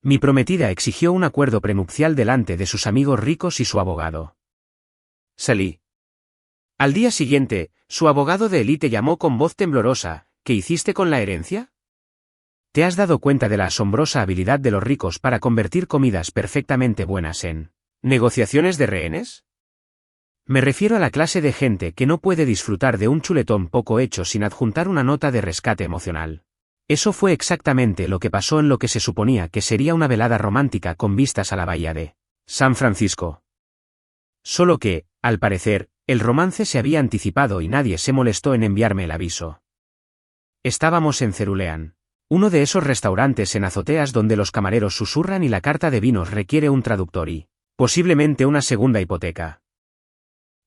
Mi prometida exigió un acuerdo prenupcial delante de sus amigos ricos y su abogado. Salí. Al día siguiente, su abogado de élite llamó con voz temblorosa: ¿Qué hiciste con la herencia? ¿Te has dado cuenta de la asombrosa habilidad de los ricos para convertir comidas perfectamente buenas en negociaciones de rehenes? Me refiero a la clase de gente que no puede disfrutar de un chuletón poco hecho sin adjuntar una nota de rescate emocional. Eso fue exactamente lo que pasó en lo que se suponía que sería una velada romántica con vistas a la bahía de San Francisco. Solo que, al parecer, el romance se había anticipado y nadie se molestó en enviarme el aviso. Estábamos en Cerulean, uno de esos restaurantes en azoteas donde los camareros susurran y la carta de vinos requiere un traductor y, posiblemente, una segunda hipoteca.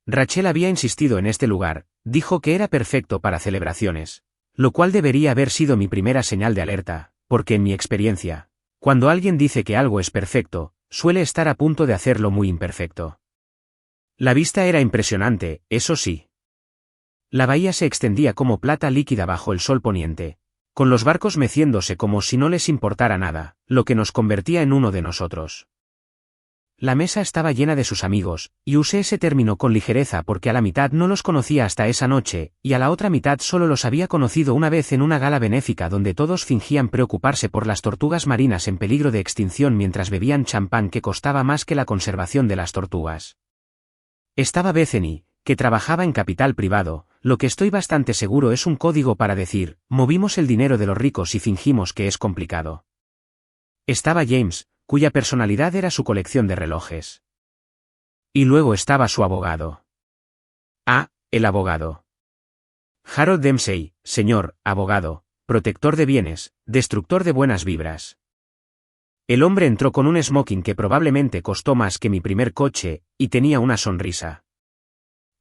Rachel había insistido en este lugar, dijo que era perfecto para celebraciones, lo cual debería haber sido mi primera señal de alerta, porque en mi experiencia, cuando alguien dice que algo es perfecto, suele estar a punto de hacerlo muy imperfecto. La vista era impresionante, eso sí. La bahía se extendía como plata líquida bajo el sol poniente, con los barcos meciéndose como si no les importara nada, lo que nos convertía en uno de nosotros. La mesa estaba llena de sus amigos, y usé ese término con ligereza porque a la mitad no los conocía hasta esa noche, y a la otra mitad solo los había conocido una vez en una gala benéfica donde todos fingían preocuparse por las tortugas marinas en peligro de extinción mientras bebían champán que costaba más que la conservación de las tortugas. Estaba Bethany, que trabajaba en capital privado, lo que estoy bastante seguro es un código para decir, movimos el dinero de los ricos y fingimos que es complicado. Estaba James, cuya personalidad era su colección de relojes. Y luego estaba su abogado. Ah, el abogado. Harold Dempsey, señor, abogado, protector de bienes, destructor de buenas vibras. El hombre entró con un smoking que probablemente costó más que mi primer coche, y tenía una sonrisa.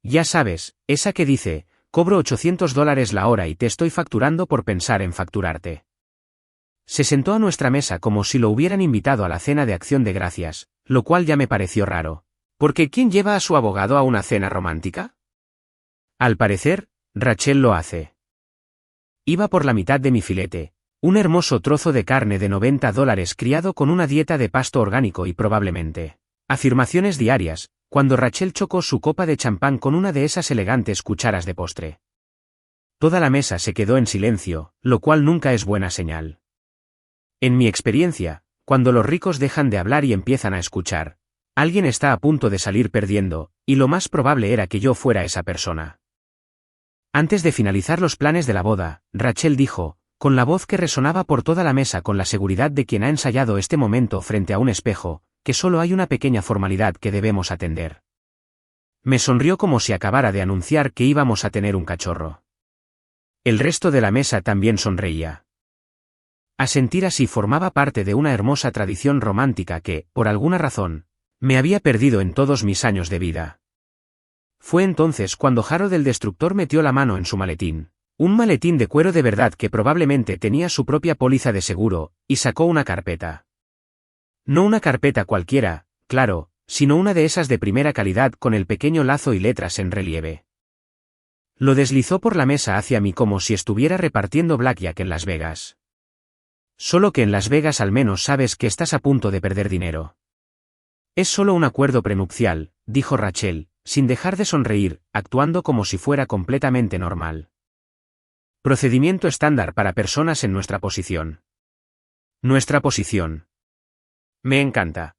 Ya sabes, esa que dice, cobro $800 la hora y te estoy facturando por pensar en facturarte. Se sentó a nuestra mesa como si lo hubieran invitado a la cena de Acción de Gracias, lo cual ya me pareció raro. Porque ¿quién lleva a su abogado a una cena romántica? Al parecer, Rachel lo hace. Iba por la mitad de mi filete, un hermoso trozo de carne de $90 criado con una dieta de pasto orgánico y probablemente afirmaciones diarias, cuando Rachel chocó su copa de champán con una de esas elegantes cucharas de postre. Toda la mesa se quedó en silencio, lo cual nunca es buena señal. En mi experiencia, cuando los ricos dejan de hablar y empiezan a escuchar, alguien está a punto de salir perdiendo, y lo más probable era que yo fuera esa persona. Antes de finalizar los planes de la boda, Rachel dijo, con la voz que resonaba por toda la mesa con la seguridad de quien ha ensayado este momento frente a un espejo, que solo hay una pequeña formalidad que debemos atender. Me sonrió como si acabara de anunciar que íbamos a tener un cachorro. El resto de la mesa también sonreía. Asentir así formaba parte de una hermosa tradición romántica que, por alguna razón, me había perdido en todos mis años de vida. Fue entonces cuando Harold el Destructor metió la mano en su maletín, un maletín de cuero de verdad que probablemente tenía su propia póliza de seguro, y sacó una carpeta. No una carpeta cualquiera, claro, sino una de esas de primera calidad con el pequeño lazo y letras en relieve. Lo deslizó por la mesa hacia mí como si estuviera repartiendo blackjack en Las Vegas. Solo que en Las Vegas al menos sabes que estás a punto de perder dinero. Es solo un acuerdo prenupcial, dijo Rachel, sin dejar de sonreír, actuando como si fuera completamente normal. Procedimiento estándar para personas en nuestra posición. Nuestra posición. Me encanta.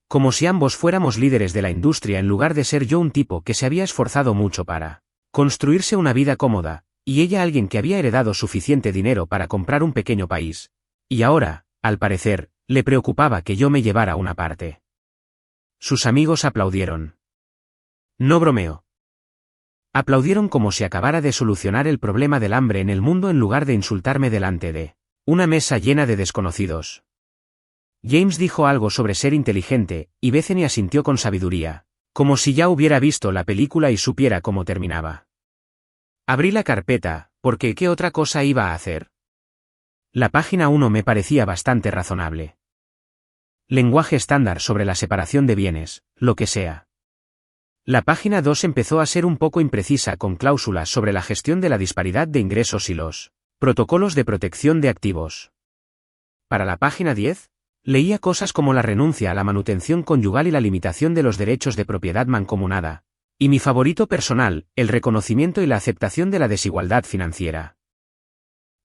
Como si ambos fuéramos líderes de la industria en lugar de ser yo un tipo que se había esforzado mucho para construirse una vida cómoda, y ella alguien que había heredado suficiente dinero para comprar un pequeño país. Y ahora, al parecer, le preocupaba que yo me llevara una parte. Sus amigos aplaudieron. No bromeo. Aplaudieron como si acabara de solucionar el problema del hambre en el mundo en lugar de insultarme delante de una mesa llena de desconocidos. James dijo algo sobre ser inteligente, y Bethany asintió con sabiduría, como si ya hubiera visto la película y supiera cómo terminaba. Abrí la carpeta, porque ¿qué otra cosa iba a hacer? La página 1 me parecía bastante razonable. Lenguaje estándar sobre la separación de bienes, lo que sea. La página 2 empezó a ser un poco imprecisa con cláusulas sobre la gestión de la disparidad de ingresos y los protocolos de protección de activos. Para la página 10, Leía cosas como la renuncia a la manutención conyugal y la limitación de los derechos de propiedad mancomunada. Y mi favorito personal, el reconocimiento y la aceptación de la desigualdad financiera.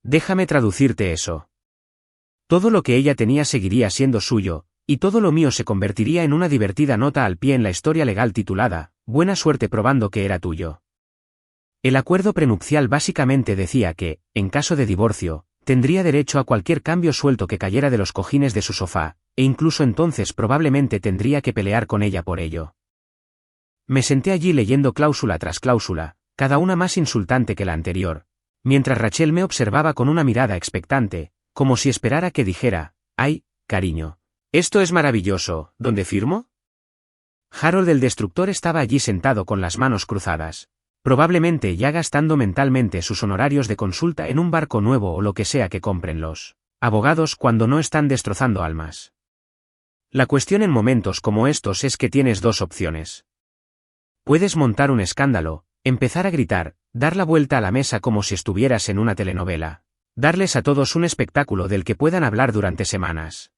Déjame traducirte eso. Todo lo que ella tenía seguiría siendo suyo, y todo lo mío se convertiría en una divertida nota al pie en la historia legal titulada, Buena suerte probando que era tuyo. El acuerdo prenupcial básicamente decía que, en caso de divorcio, tendría derecho a cualquier cambio suelto que cayera de los cojines de su sofá, e incluso entonces probablemente tendría que pelear con ella por ello. Me senté allí leyendo cláusula tras cláusula, cada una más insultante que la anterior, mientras Rachel me observaba con una mirada expectante, como si esperara que dijera, «Ay, cariño, esto es maravilloso, ¿dónde firmo?» Harold el destructor estaba allí sentado con las manos cruzadas, probablemente ya gastando mentalmente sus honorarios de consulta en un barco nuevo o lo que sea que compren los abogados cuando no están destrozando almas. La cuestión en momentos como estos es que tienes dos opciones. Puedes montar un escándalo, empezar a gritar, dar la vuelta a la mesa como si estuvieras en una telenovela, darles a todos un espectáculo del que puedan hablar durante semanas.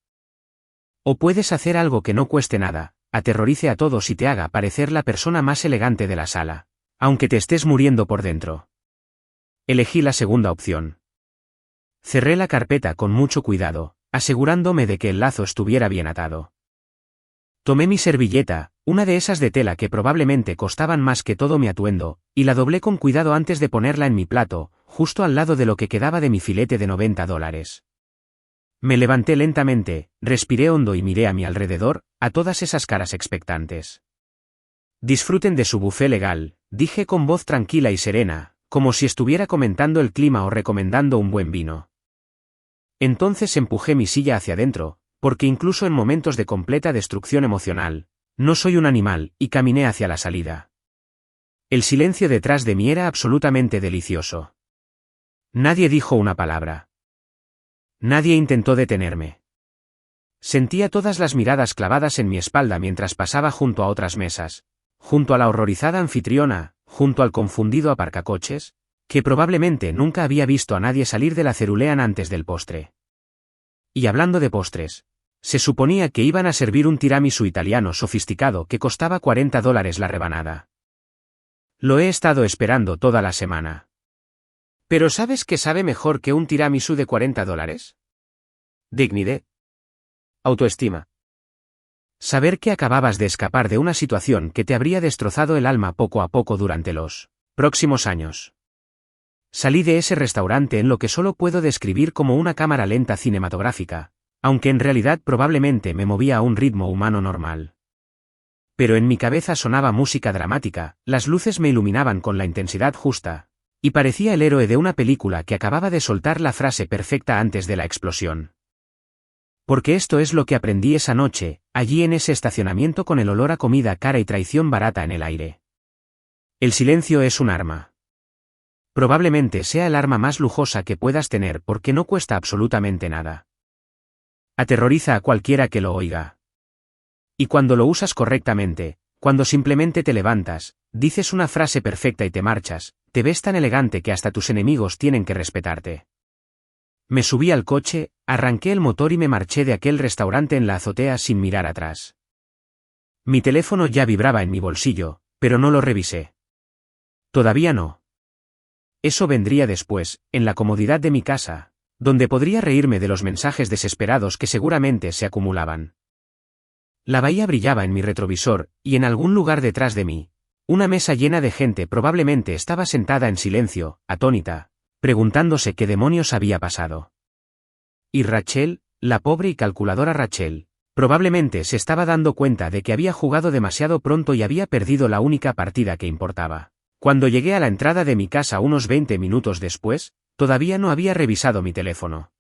O puedes hacer algo que no cueste nada, aterrorice a todos y te haga parecer la persona más elegante de la sala, aunque te estés muriendo por dentro. Elegí la segunda opción. Cerré la carpeta con mucho cuidado, asegurándome de que el lazo estuviera bien atado. Tomé mi servilleta, una de esas de tela que probablemente costaban más que todo mi atuendo, y la doblé con cuidado antes de ponerla en mi plato, justo al lado de lo que quedaba de mi filete de $90. Me levanté lentamente, respiré hondo y miré a mi alrededor, a todas esas caras expectantes. Disfruten de su buffet legal, dije con voz tranquila y serena, como si estuviera comentando el clima o recomendando un buen vino. Entonces empujé mi silla hacia adentro, porque incluso en momentos de completa destrucción emocional, no soy un animal, y caminé hacia la salida. El silencio detrás de mí era absolutamente delicioso. Nadie dijo una palabra. Nadie intentó detenerme. Sentía todas las miradas clavadas en mi espalda mientras pasaba junto a otras mesas, junto a la horrorizada anfitriona, junto al confundido aparcacoches, que probablemente nunca había visto a nadie salir de la cerulean antes del postre. Y hablando de postres, se suponía que iban a servir un tiramisú italiano sofisticado que costaba $40 la rebanada. Lo he estado esperando toda la semana. ¿Pero sabes qué sabe mejor que un tiramisú de $40? Dignidad. Autoestima. Saber que acababas de escapar de una situación que te habría destrozado el alma poco a poco durante los próximos años. Salí de ese restaurante en lo que solo puedo describir como una cámara lenta cinematográfica, aunque en realidad probablemente me movía a un ritmo humano normal. Pero en mi cabeza sonaba música dramática, las luces me iluminaban con la intensidad justa, y parecía el héroe de una película que acababa de soltar la frase perfecta antes de la explosión. Porque esto es lo que aprendí esa noche, allí en ese estacionamiento con el olor a comida cara y traición barata en el aire. El silencio es un arma. Probablemente sea el arma más lujosa que puedas tener porque no cuesta absolutamente nada. Aterroriza a cualquiera que lo oiga. Y cuando lo usas correctamente, cuando simplemente te levantas, dices una frase perfecta y te marchas, te ves tan elegante que hasta tus enemigos tienen que respetarte. Me subí al coche, arranqué el motor y me marché de aquel restaurante en la azotea sin mirar atrás. Mi teléfono ya vibraba en mi bolsillo, pero no lo revisé. Todavía no. Eso vendría después, en la comodidad de mi casa, donde podría reírme de los mensajes desesperados que seguramente se acumulaban. La bahía brillaba en mi retrovisor, y en algún lugar detrás de mí, una mesa llena de gente probablemente estaba sentada en silencio, atónita, preguntándose qué demonios había pasado. Y Rachel, la pobre y calculadora Rachel, probablemente se estaba dando cuenta de que había jugado demasiado pronto y había perdido la única partida que importaba. Cuando llegué a la entrada de mi casa unos 20 minutos después, todavía no había revisado mi teléfono.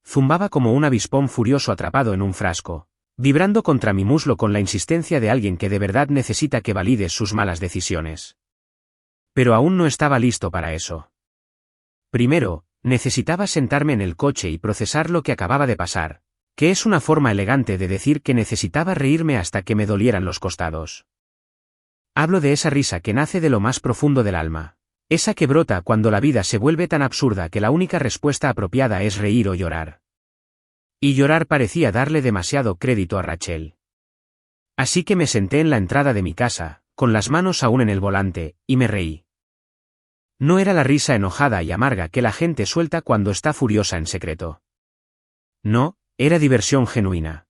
Zumbaba como un avispón furioso atrapado en un frasco, vibrando contra mi muslo con la insistencia de alguien que de verdad necesita que valides sus malas decisiones. Pero aún no estaba listo para eso. Primero, necesitaba sentarme en el coche y procesar lo que acababa de pasar, que es una forma elegante de decir que necesitaba reírme hasta que me dolieran los costados. Hablo de esa risa que nace de lo más profundo del alma, esa que brota cuando la vida se vuelve tan absurda que la única respuesta apropiada es reír o llorar. Y llorar parecía darle demasiado crédito a Rachel. Así que me senté en la entrada de mi casa, con las manos aún en el volante, y me reí. No era la risa enojada y amarga que la gente suelta cuando está furiosa en secreto. No, era diversión genuina.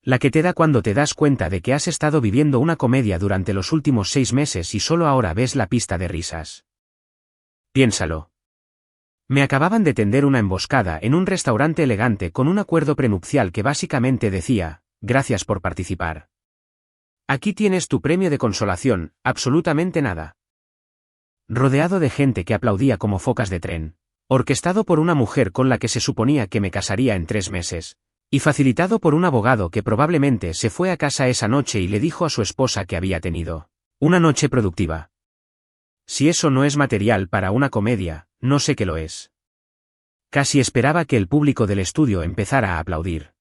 La que te da cuando te das cuenta de que has estado viviendo una comedia durante los últimos 6 meses y solo ahora ves la pista de risas. Piénsalo. Me acababan de tender una emboscada en un restaurante elegante con un acuerdo prenupcial que básicamente decía, gracias por participar. Aquí tienes tu premio de consolación, absolutamente nada. Rodeado de gente que aplaudía como focas de tren, orquestado por una mujer con la que se suponía que me casaría en 3 meses, y facilitado por un abogado que probablemente se fue a casa esa noche y le dijo a su esposa que había tenido una noche productiva. Si eso no es material para una comedia, no sé qué lo es. Casi esperaba que el público del estudio empezara a aplaudir.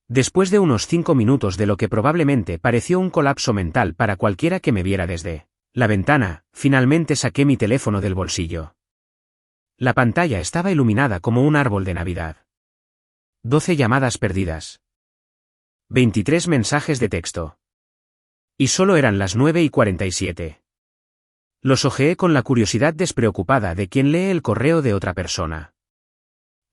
Después de unos 5 minutos de lo que probablemente pareció un colapso mental para cualquiera que me viera desde la ventana, finalmente saqué mi teléfono del bolsillo. La pantalla estaba iluminada como un árbol de Navidad. 12 llamadas perdidas. 23 mensajes de texto. Y solo eran las 9:47. Los hojeé con la curiosidad despreocupada de quien lee el correo de otra persona.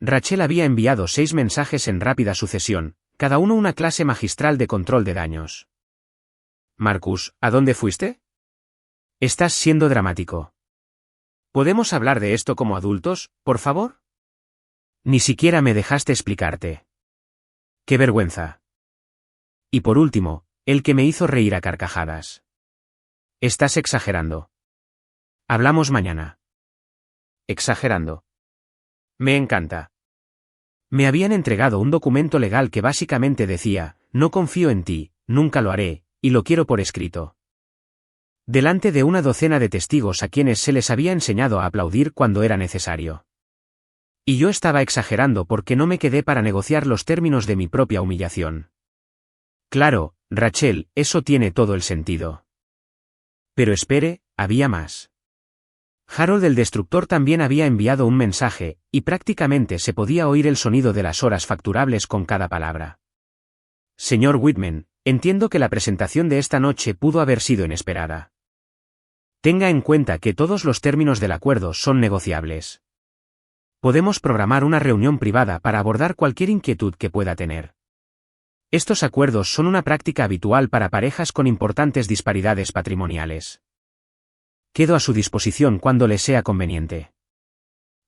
Rachel había enviado 6 mensajes en rápida sucesión, cada uno una clase magistral de control de daños. Marcus, ¿a dónde fuiste? Estás siendo dramático. ¿Podemos hablar de esto como adultos, por favor? Ni siquiera me dejaste explicarte. ¡Qué vergüenza! Y por último, el que me hizo reír a carcajadas. Estás exagerando. Hablamos mañana. Exagerando. Me encanta. Me habían entregado un documento legal que básicamente decía, no confío en ti, nunca lo haré, y lo quiero por escrito. Delante de una docena de testigos a quienes se les había enseñado a aplaudir cuando era necesario. Y yo estaba exagerando porque no me quedé para negociar los términos de mi propia humillación. Claro, Rachel, eso tiene todo el sentido. Pero espere, había más. Harold el destructor también había enviado un mensaje, y prácticamente se podía oír el sonido de las horas facturables con cada palabra. Señor Whitman, entiendo que la presentación de esta noche pudo haber sido inesperada. Tenga en cuenta que todos los términos del acuerdo son negociables. Podemos programar una reunión privada para abordar cualquier inquietud que pueda tener. Estos acuerdos son una práctica habitual para parejas con importantes disparidades patrimoniales. Quedo a su disposición cuando le sea conveniente.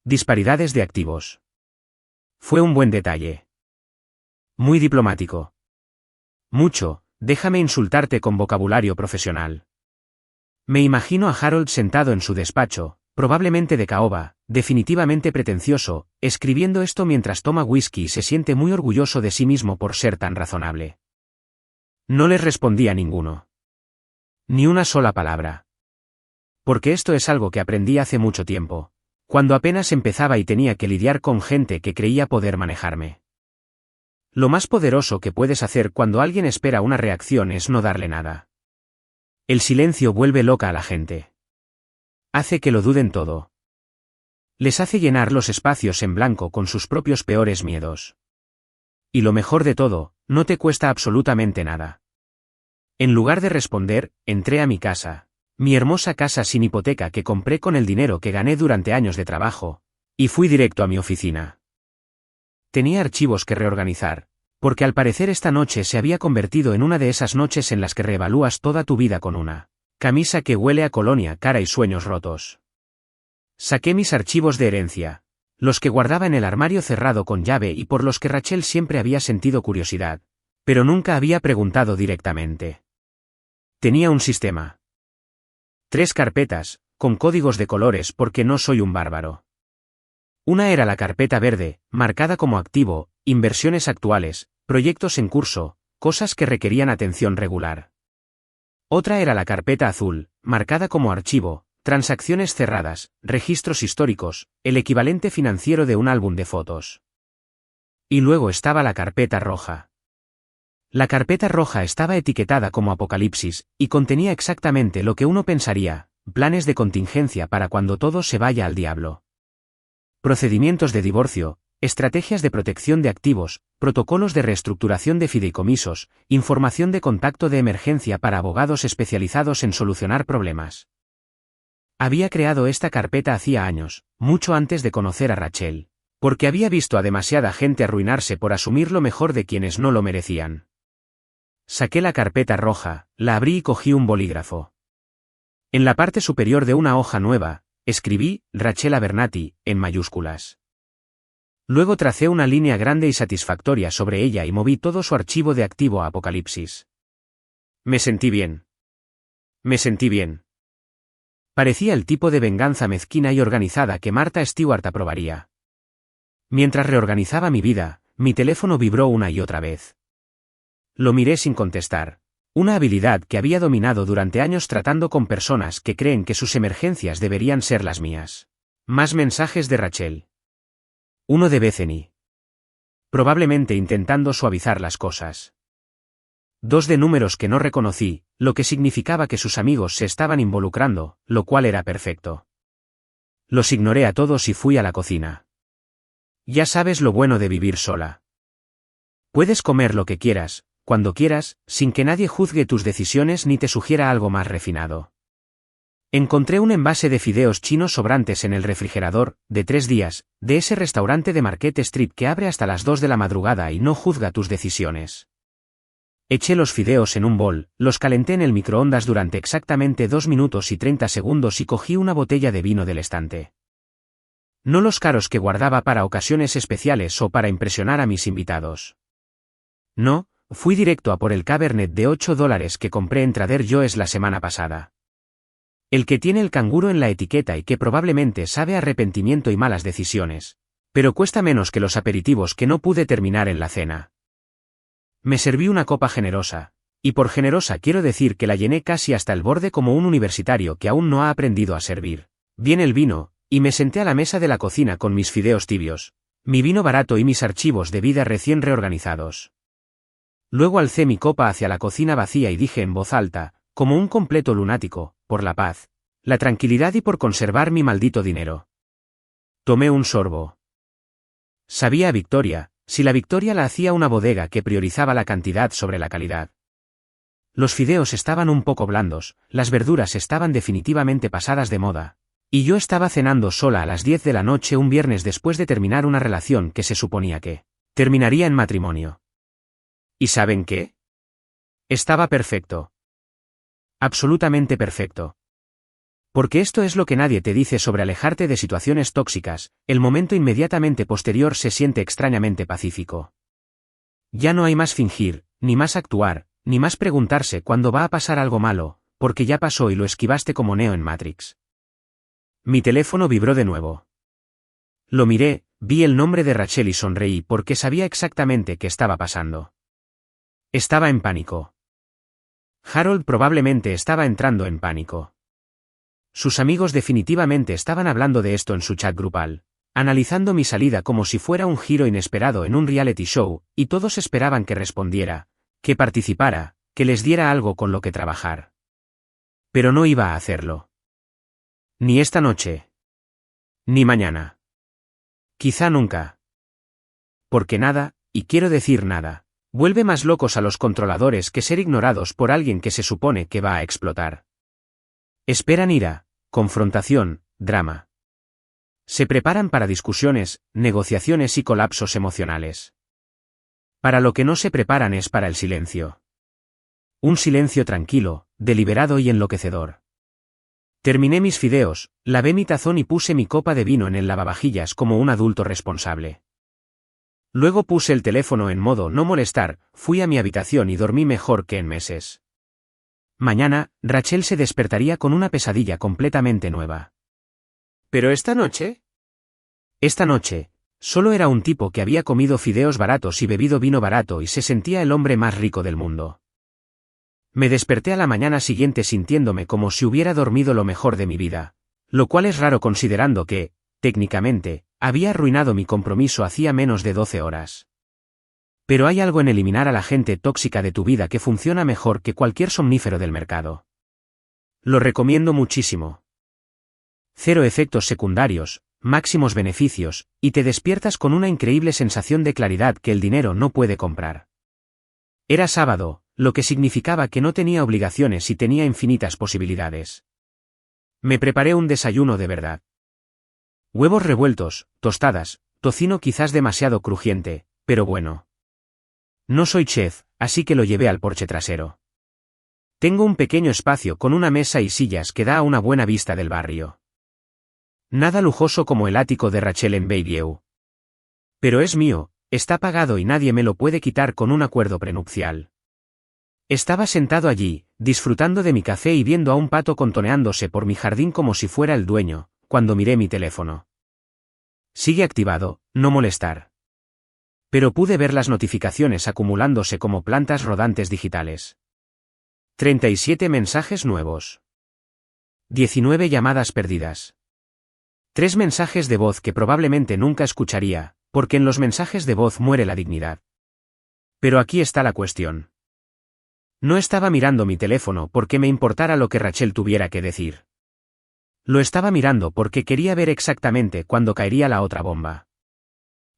Disparidades de activos. Fue un buen detalle. Muy diplomático. Mucho, déjame insultarte con vocabulario profesional. Me imagino a Harold sentado en su despacho, probablemente de caoba, definitivamente pretencioso, escribiendo esto mientras toma whisky y se siente muy orgulloso de sí mismo por ser tan razonable. No les respondí a ninguno. Ni una sola palabra. Porque esto es algo que aprendí hace mucho tiempo, cuando apenas empezaba y tenía que lidiar con gente que creía poder manejarme. Lo más poderoso que puedes hacer cuando alguien espera una reacción es no darle nada. El silencio vuelve loca a la gente. Hace que lo duden todo. Les hace llenar los espacios en blanco con sus propios peores miedos. Y lo mejor de todo, no te cuesta absolutamente nada. En lugar de responder, entré a mi casa. Mi hermosa casa sin hipoteca que compré con el dinero que gané durante años de trabajo, y fui directo a mi oficina. Tenía archivos que reorganizar, porque al parecer esta noche se había convertido en una de esas noches en las que reevalúas toda tu vida con una camisa que huele a colonia cara y sueños rotos. Saqué mis archivos de herencia, los que guardaba en el armario cerrado con llave y por los que Rachel siempre había sentido curiosidad, pero nunca había preguntado directamente. Tenía un sistema. 3 carpetas, con códigos de colores porque no soy un bárbaro. Una era la carpeta verde, marcada como activo, inversiones actuales, proyectos en curso, cosas que requerían atención regular. Otra era la carpeta azul, marcada como archivo, transacciones cerradas, registros históricos, el equivalente financiero de un álbum de fotos. Y luego estaba la carpeta roja. La carpeta roja estaba etiquetada como Apocalipsis, y contenía exactamente lo que uno pensaría, planes de contingencia para cuando todo se vaya al diablo. Procedimientos de divorcio, estrategias de protección de activos, protocolos de reestructuración de fideicomisos, información de contacto de emergencia para abogados especializados en solucionar problemas. Había creado esta carpeta hacía años, mucho antes de conocer a Rachel, porque había visto a demasiada gente arruinarse por asumir lo mejor de quienes no lo merecían. Saqué la carpeta roja, la abrí y cogí un bolígrafo. En la parte superior de una hoja nueva, escribí Rachel Abernathy, en mayúsculas. Luego tracé una línea grande y satisfactoria sobre ella y moví todo su archivo de activo a Apocalipsis. Me sentí bien. Me sentí bien. Parecía el tipo de venganza mezquina y organizada que Martha Stewart aprobaría. Mientras reorganizaba mi vida, mi teléfono vibró una y otra vez. Lo miré sin contestar, una habilidad que había dominado durante años tratando con personas que creen que sus emergencias deberían ser las mías. Más mensajes de Rachel. Uno de Bethany. Probablemente intentando suavizar las cosas. 2 de números que no reconocí, lo que significaba que sus amigos se estaban involucrando, lo cual era perfecto. Los ignoré a todos y fui a la cocina. Ya sabes lo bueno de vivir sola. Puedes comer lo que quieras, cuando quieras, sin que nadie juzgue tus decisiones ni te sugiera algo más refinado. Encontré un envase de fideos chinos sobrantes en el refrigerador, de 3 días, de ese restaurante de Market Street que abre hasta las 2 de la madrugada y no juzga tus decisiones. Eché los fideos en un bol, los calenté en el microondas durante exactamente 2 minutos y 30 segundos y cogí una botella de vino del estante. No los caros que guardaba para ocasiones especiales o para impresionar a mis invitados. No, fui directo a por el Cabernet de $8 que compré en Trader Joe's la semana pasada. El que tiene el canguro en la etiqueta y que probablemente sabe a arrepentimiento y malas decisiones, pero cuesta menos que los aperitivos que no pude terminar en la cena. Me serví una copa generosa, y por generosa quiero decir que la llené casi hasta el borde como un universitario que aún no ha aprendido a servir bien el vino, y me senté a la mesa de la cocina con mis fideos tibios, mi vino barato y mis archivos de vida recién reorganizados. Luego alcé mi copa hacia la cocina vacía y dije en voz alta, como un completo lunático, por la paz, la tranquilidad y por conservar mi maldito dinero. Tomé un sorbo. Sabía a victoria, si la victoria la hacía una bodega que priorizaba la cantidad sobre la calidad. Los fideos estaban un poco blandos, las verduras estaban definitivamente pasadas de moda. Y yo estaba cenando sola a las 10 de la noche un viernes después de terminar una relación que se suponía que terminaría en matrimonio. ¿Y saben qué? Estaba perfecto. Absolutamente perfecto. Porque esto es lo que nadie te dice sobre alejarte de situaciones tóxicas, el momento inmediatamente posterior se siente extrañamente pacífico. Ya no hay más fingir, ni más actuar, ni más preguntarse cuándo va a pasar algo malo, porque ya pasó y lo esquivaste como Neo en Matrix. Mi teléfono vibró de nuevo. Lo miré, vi el nombre de Rachel y sonreí porque sabía exactamente qué estaba pasando. Estaba en pánico. Harold probablemente estaba entrando en pánico. Sus amigos definitivamente estaban hablando de esto en su chat grupal, analizando mi salida como si fuera un giro inesperado en un reality show, y todos esperaban que respondiera, que participara, que les diera algo con lo que trabajar. Pero no iba a hacerlo. Ni esta noche. Ni mañana. Quizá nunca. Porque nada, y quiero decir nada, vuelve más locos a los controladores que ser ignorados por alguien que se supone que va a explotar. Esperan ira, confrontación, drama. Se preparan para discusiones, negociaciones y colapsos emocionales. Para lo que no se preparan es para el silencio. Un silencio tranquilo, deliberado y enloquecedor. Terminé mis fideos, lavé mi tazón y puse mi copa de vino en el lavavajillas como un adulto responsable. Luego puse el teléfono en modo no molestar, fui a mi habitación y dormí mejor que en meses. Mañana, Rachel se despertaría con una pesadilla completamente nueva. ¿Pero esta noche? Esta noche, solo era un tipo que había comido fideos baratos y bebido vino barato y se sentía el hombre más rico del mundo. Me desperté a la mañana siguiente sintiéndome como si hubiera dormido lo mejor de mi vida, lo cual es raro considerando que, técnicamente, había arruinado mi compromiso hacía menos de 12 horas. Pero hay algo en eliminar a la gente tóxica de tu vida que funciona mejor que cualquier somnífero del mercado. Lo recomiendo muchísimo. 0 efectos secundarios, máximos beneficios, y te despiertas con una increíble sensación de claridad que el dinero no puede comprar. Era sábado, lo que significaba que no tenía obligaciones y tenía infinitas posibilidades. Me preparé un desayuno de verdad. Huevos revueltos, tostadas, tocino quizás demasiado crujiente, pero bueno. No soy chef, así que lo llevé al porche trasero. Tengo un pequeño espacio con una mesa y sillas que da a una buena vista del barrio. Nada lujoso como el ático de Rachel en Bayview. Pero es mío, está pagado y nadie me lo puede quitar con un acuerdo prenupcial. Estaba sentado allí, disfrutando de mi café y viendo a un pato contoneándose por mi jardín como si fuera el dueño, cuando miré mi teléfono. Sigue activado, no molestar. Pero pude ver las notificaciones acumulándose como plantas rodantes digitales. 37 mensajes nuevos. 19 llamadas perdidas. 3 mensajes de voz que probablemente nunca escucharía, porque en los mensajes de voz muere la dignidad. Pero aquí está la cuestión. No estaba mirando mi teléfono porque me importara lo que Rachel tuviera que decir. Lo estaba mirando porque quería ver exactamente cuándo caería la otra bomba.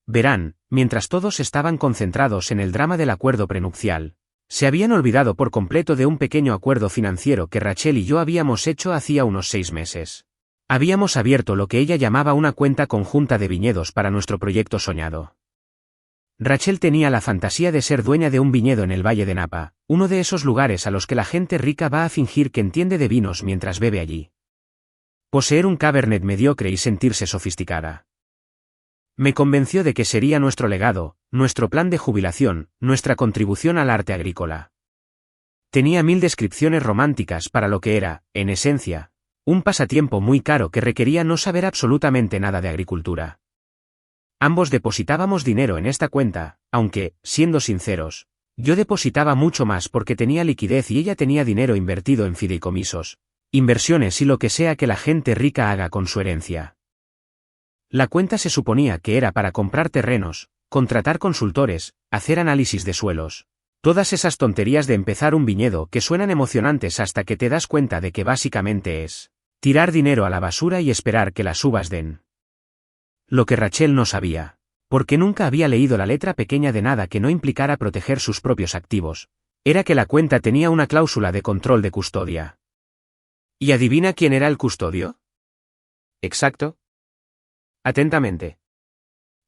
Verán, mientras todos estaban concentrados en el drama del acuerdo prenupcial, se habían olvidado por completo de un pequeño acuerdo financiero que Rachel y yo habíamos hecho hacía unos 6 meses. Habíamos abierto lo que ella llamaba una cuenta conjunta de viñedos para nuestro proyecto soñado. Rachel tenía la fantasía de ser dueña de un viñedo en el Valle de Napa, uno de esos lugares a los que la gente rica va a fingir que entiende de vinos mientras bebe allí. Poseer un Cabernet mediocre y sentirse sofisticada. Me convenció de que sería nuestro legado, nuestro plan de jubilación, nuestra contribución al arte agrícola. Tenía 1000 descripciones románticas para lo que era, en esencia, un pasatiempo muy caro que requería no saber absolutamente nada de agricultura. Ambos depositábamos dinero en esta cuenta, aunque, siendo sinceros, yo depositaba mucho más porque tenía liquidez y ella tenía dinero invertido en fideicomisos, inversiones y lo que sea que la gente rica haga con su herencia. La cuenta se suponía que era para comprar terrenos, contratar consultores, hacer análisis de suelos. Todas esas tonterías de empezar un viñedo que suenan emocionantes hasta que te das cuenta de que básicamente es tirar dinero a la basura y esperar que las uvas den. Lo que Rachel no sabía, porque nunca había leído la letra pequeña de nada que no implicara proteger sus propios activos, era que la cuenta tenía una cláusula de control de custodia. ¿Y adivina quién era el custodio? Exacto. Atentamente.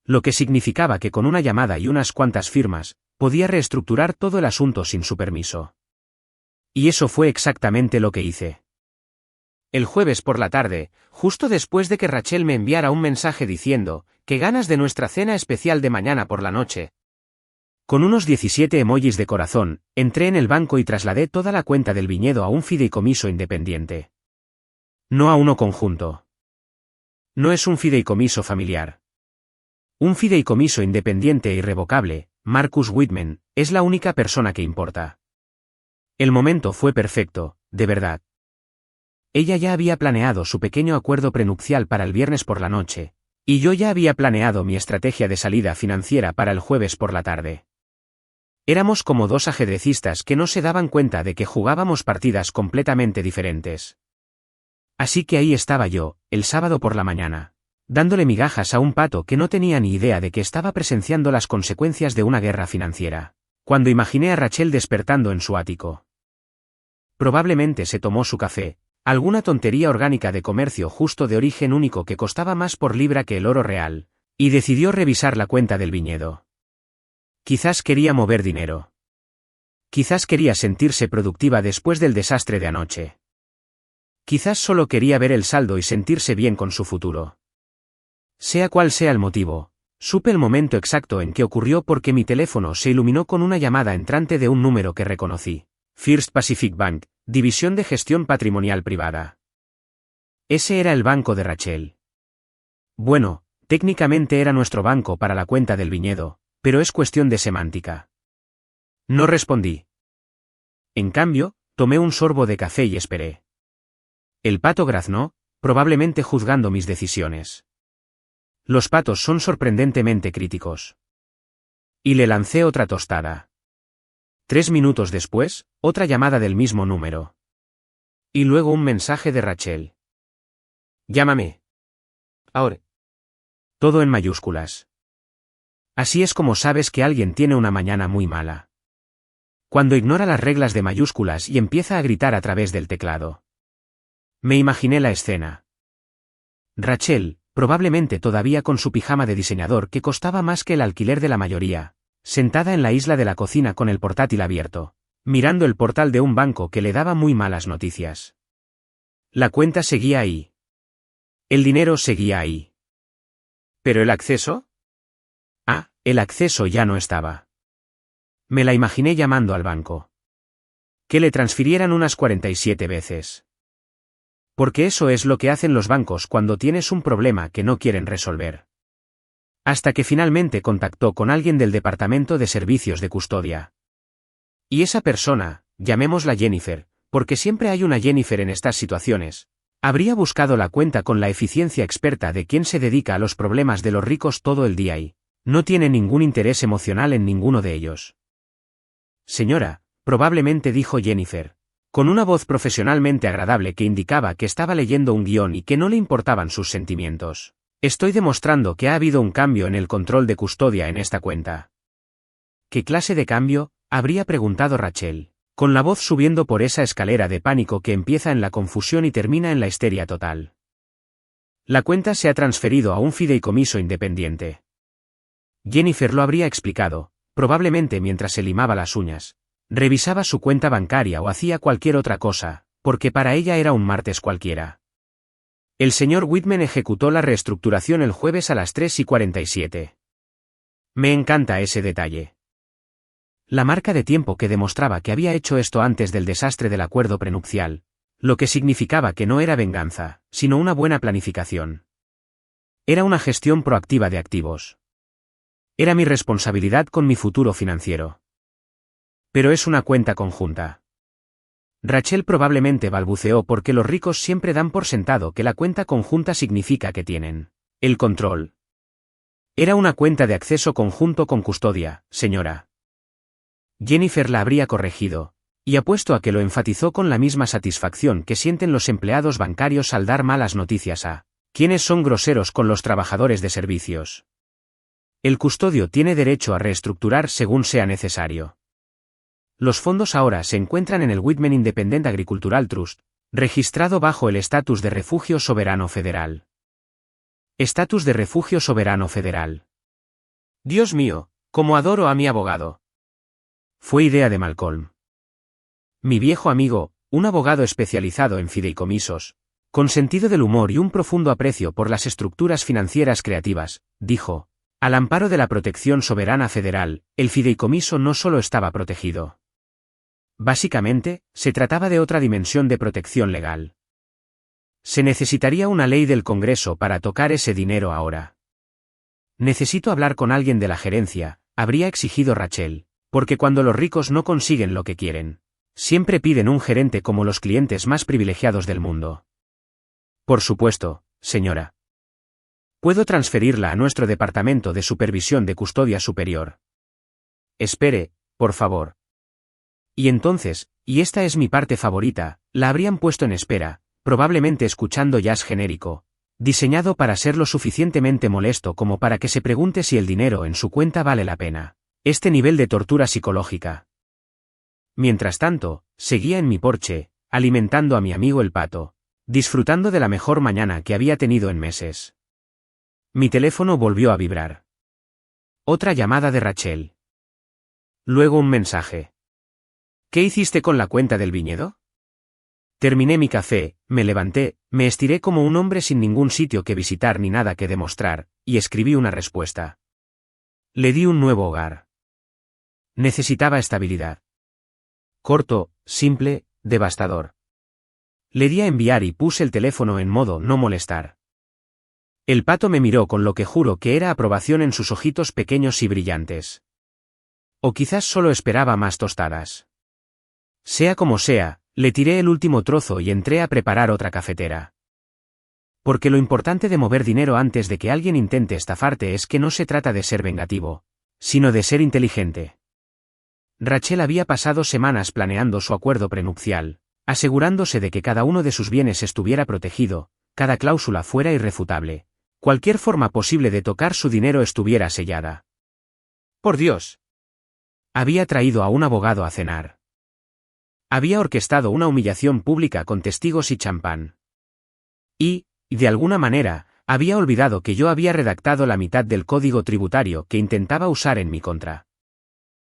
Lo que significaba que con una llamada y unas cuantas firmas, podía reestructurar todo el asunto sin su permiso. Y eso fue exactamente lo que hice. El jueves por la tarde, justo después de que Rachel me enviara un mensaje diciendo, «Qué ganas de nuestra cena especial de mañana por la noche». Con unos 17 emojis de corazón, entré en el banco y trasladé toda la cuenta del viñedo a un fideicomiso independiente. No a uno conjunto. No es un fideicomiso familiar. Un fideicomiso independiente e irrevocable, Marcus Whitman, es la única persona que importa. El momento fue perfecto, de verdad. Ella ya había planeado su pequeño acuerdo prenupcial para el viernes por la noche, y yo ya había planeado mi estrategia de salida financiera para el jueves por la tarde. Éramos como dos ajedrecistas que no se daban cuenta de que jugábamos partidas completamente diferentes. Así que ahí estaba yo, el sábado por la mañana, dándole migajas a un pato que no tenía ni idea de que estaba presenciando las consecuencias de una guerra financiera, cuando imaginé a Rachel despertando en su ático. Probablemente se tomó su café, alguna tontería orgánica de comercio justo de origen único que costaba más por libra que el oro real, y decidió revisar la cuenta del viñedo. Quizás quería mover dinero. Quizás quería sentirse productiva después del desastre de anoche. Quizás solo quería ver el saldo y sentirse bien con su futuro. Sea cual sea el motivo, supe el momento exacto en que ocurrió porque mi teléfono se iluminó con una llamada entrante de un número que reconocí. First Pacific Bank, División de Gestión Patrimonial Privada. Ese era el banco de Rachel. Bueno, técnicamente era nuestro banco para la cuenta del viñedo, pero es cuestión de semántica. No respondí. En cambio, tomé un sorbo de café y esperé. El pato graznó, probablemente juzgando mis decisiones. Los patos son sorprendentemente críticos. Y le lancé otra tostada. 3 minutos después, otra llamada del mismo número. Y luego un mensaje de Rachel. Llámame. Ahora. Todo en mayúsculas. Así es como sabes que alguien tiene una mañana muy mala. Cuando ignora las reglas de mayúsculas y empieza a gritar a través del teclado. Me imaginé la escena. Rachel, probablemente todavía con su pijama de diseñador que costaba más que el alquiler de la mayoría, sentada en la isla de la cocina con el portátil abierto, mirando el portal de un banco que le daba muy malas noticias. La cuenta seguía ahí. El dinero seguía ahí. ¿Pero el acceso? Ah, el acceso ya no estaba. Me la imaginé llamando al banco. Que le transfirieran unas 47 veces. Porque eso es lo que hacen los bancos cuando tienes un problema que no quieren resolver. Hasta que finalmente contactó con alguien del departamento de servicios de custodia. Y esa persona, llamémosla Jennifer, porque siempre hay una Jennifer en estas situaciones, habría buscado la cuenta con la eficiencia experta de quien se dedica a los problemas de los ricos todo el día y no tiene ningún interés emocional en ninguno de ellos. Señora, probablemente dijo Jennifer, con una voz profesionalmente agradable que indicaba que estaba leyendo un guión y que no le importaban sus sentimientos. Estoy demostrando que ha habido un cambio en el control de custodia en esta cuenta. ¿Qué clase de cambio?, habría preguntado Rachel, con la voz subiendo por esa escalera de pánico que empieza en la confusión y termina en la histeria total. La cuenta se ha transferido a un fideicomiso independiente. Jennifer lo habría explicado, probablemente mientras se limaba las uñas, revisaba su cuenta bancaria o hacía cualquier otra cosa, porque para ella era un martes cualquiera. El señor Whitman ejecutó la reestructuración el jueves a las 3:47. Me encanta ese detalle. La marca de tiempo que demostraba que había hecho esto antes del desastre del acuerdo prenupcial, lo que significaba que no era venganza, sino una buena planificación. Era una gestión proactiva de activos. Era mi responsabilidad con mi futuro financiero. Pero es una cuenta conjunta. Rachel probablemente balbuceó porque los ricos siempre dan por sentado que la cuenta conjunta significa que tienen el control. Era una cuenta de acceso conjunto con custodia, señora. Jennifer la habría corregido, y apuesto a que lo enfatizó con la misma satisfacción que sienten los empleados bancarios al dar malas noticias a quienes son groseros con los trabajadores de servicios. El custodio tiene derecho a reestructurar según sea necesario. Los fondos ahora se encuentran en el Whitman Independent Agricultural Trust, registrado bajo el estatus de refugio soberano federal. Estatus de refugio soberano federal. Dios mío, cómo adoro a mi abogado. Fue idea de Malcolm. Mi viejo amigo, un abogado especializado en fideicomisos, con sentido del humor y un profundo aprecio por las estructuras financieras creativas, dijo, al amparo de la protección soberana federal, el fideicomiso no solo estaba protegido. Básicamente, se trataba de otra dimensión de protección legal. Se necesitaría una ley del Congreso para tocar ese dinero ahora. Necesito hablar con alguien de la gerencia, habría exigido Rachel, porque cuando los ricos no consiguen lo que quieren, siempre piden un gerente como los clientes más privilegiados del mundo. Por supuesto, señora. Puedo transferirla a nuestro departamento de supervisión de custodia superior. Espere, por favor. Y entonces, y esta es mi parte favorita, la habrían puesto en espera, probablemente escuchando jazz genérico, diseñado para ser lo suficientemente molesto como para que se pregunte si el dinero en su cuenta vale la pena. Este nivel de tortura psicológica. Mientras tanto, seguía en mi porche, alimentando a mi amigo el pato, disfrutando de la mejor mañana que había tenido en meses. Mi teléfono volvió a vibrar. Otra llamada de Rachel. Luego un mensaje. ¿Qué hiciste con la cuenta del viñedo? Terminé mi café, me levanté, me estiré como un hombre sin ningún sitio que visitar ni nada que demostrar, y escribí una respuesta. Le di un nuevo hogar. Necesitaba estabilidad. Corto, simple, devastador. Le di a enviar y puse el teléfono en modo no molestar. El pato me miró con lo que juro que era aprobación en sus ojitos pequeños y brillantes. O quizás solo esperaba más tostadas. Sea como sea, le tiré el último trozo y entré a preparar otra cafetera. Porque lo importante de mover dinero antes de que alguien intente estafarte es que no se trata de ser vengativo, sino de ser inteligente. Rachel había pasado semanas planeando su acuerdo prenupcial, asegurándose de que cada uno de sus bienes estuviera protegido, cada cláusula fuera irrefutable, Cualquier forma posible de tocar su dinero estuviera sellada. Por Dios. Había traído a un abogado a cenar. Había orquestado una humillación pública con testigos y champán. Y, de alguna manera, había olvidado que yo había redactado la mitad del código tributario que intentaba usar en mi contra.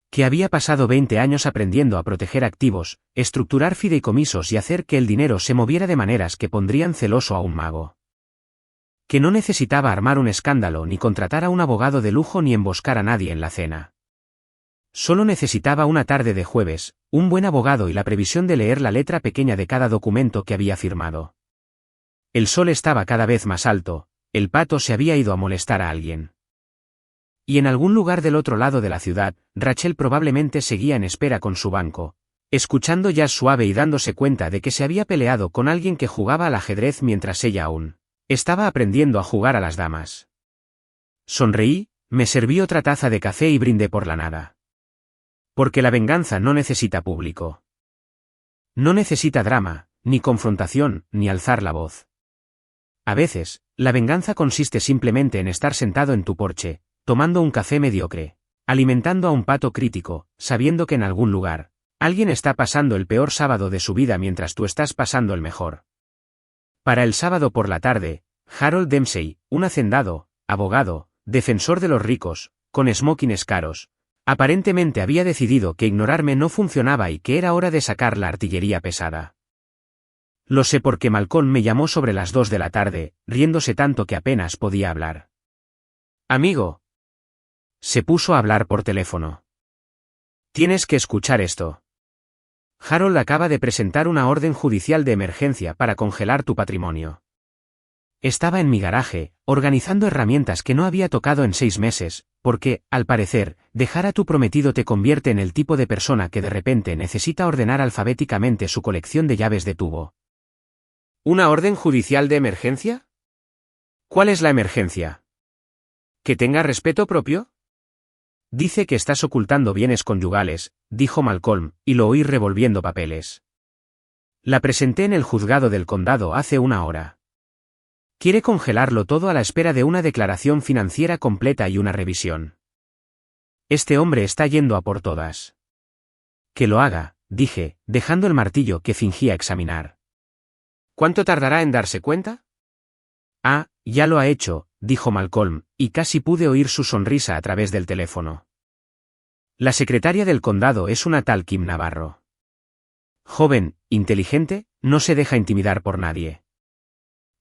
Que había pasado 20 años aprendiendo a proteger activos, estructurar fideicomisos y hacer que el dinero se moviera de maneras que pondrían celoso a un mago. Que no necesitaba armar un escándalo ni contratar a un abogado de lujo ni emboscar a nadie en la cena. Solo necesitaba una tarde de jueves, un buen abogado y la previsión de leer la letra pequeña de cada documento que había firmado. El sol estaba cada vez más alto, el pato se había ido a molestar a alguien. Y en algún lugar del otro lado de la ciudad, Rachel probablemente seguía en espera con su banco, escuchando jazz suave y dándose cuenta de que se había peleado con alguien que jugaba al ajedrez mientras ella aún estaba aprendiendo a jugar a las damas. Sonreí, me serví otra taza de café y brindé por la nada. Porque la venganza no necesita público. No necesita drama, ni confrontación, ni alzar la voz. A veces, la venganza consiste simplemente en estar sentado en tu porche, tomando un café mediocre, alimentando a un pato crítico, sabiendo que en algún lugar, alguien está pasando el peor sábado de su vida mientras tú estás pasando el mejor. Para el sábado por la tarde, Harold Dempsey, un hacendado, abogado, defensor de los ricos, con smokings caros, aparentemente había decidido que ignorarme no funcionaba y que era hora de sacar la artillería pesada. Lo sé porque Malcolm me llamó sobre las 2 de la tarde, riéndose tanto que apenas podía hablar. Amigo. Se puso a hablar por teléfono. Tienes que escuchar esto. Harold acaba de presentar una orden judicial de emergencia para congelar tu patrimonio. Estaba en mi garaje, organizando herramientas que no había tocado en 6 meses, porque, al parecer, dejar a tu prometido te convierte en el tipo de persona que de repente necesita ordenar alfabéticamente su colección de llaves de tubo. ¿Una orden judicial de emergencia? ¿Cuál es la emergencia? ¿Que tenga respeto propio? Dice que estás ocultando bienes conyugales, dijo Malcolm, y lo oí revolviendo papeles. La presenté en el juzgado del condado hace una hora. Quiere congelarlo todo a la espera de una declaración financiera completa y una revisión. Este hombre está yendo a por todas. Que lo haga, dije, dejando el martillo que fingía examinar. ¿Cuánto tardará en darse cuenta? Ah, ya lo ha hecho, dijo Malcolm, y casi pude oír su sonrisa a través del teléfono. La secretaria del condado es una tal Kim Navarro. Joven, inteligente, no se deja intimidar por nadie.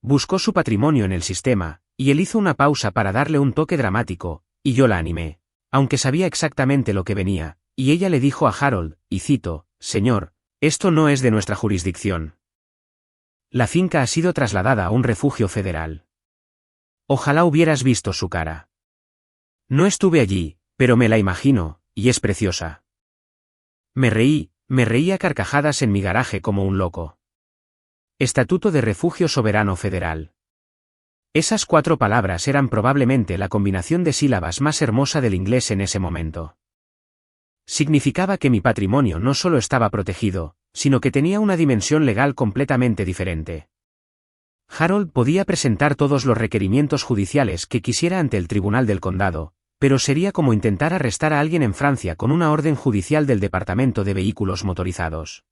Buscó su patrimonio en el sistema, y él hizo una pausa para darle un toque dramático, y yo la animé, aunque sabía exactamente lo que venía, y ella le dijo a Harold, y cito, «Señor, esto no es de nuestra jurisdicción. La finca ha sido trasladada a un refugio federal. Ojalá hubieras visto su cara. No estuve allí, pero me la imagino, y es preciosa». Me reí a carcajadas en mi garaje como un loco. Estatuto de Refugio Soberano Federal. Esas 4 palabras eran probablemente la combinación de sílabas más hermosa del inglés en ese momento. Significaba que mi patrimonio no solo estaba protegido, sino que tenía una dimensión legal completamente diferente. Harold podía presentar todos los requerimientos judiciales que quisiera ante el tribunal del condado, pero sería como intentar arrestar a alguien en Francia con una orden judicial del Departamento de Vehículos Motorizados.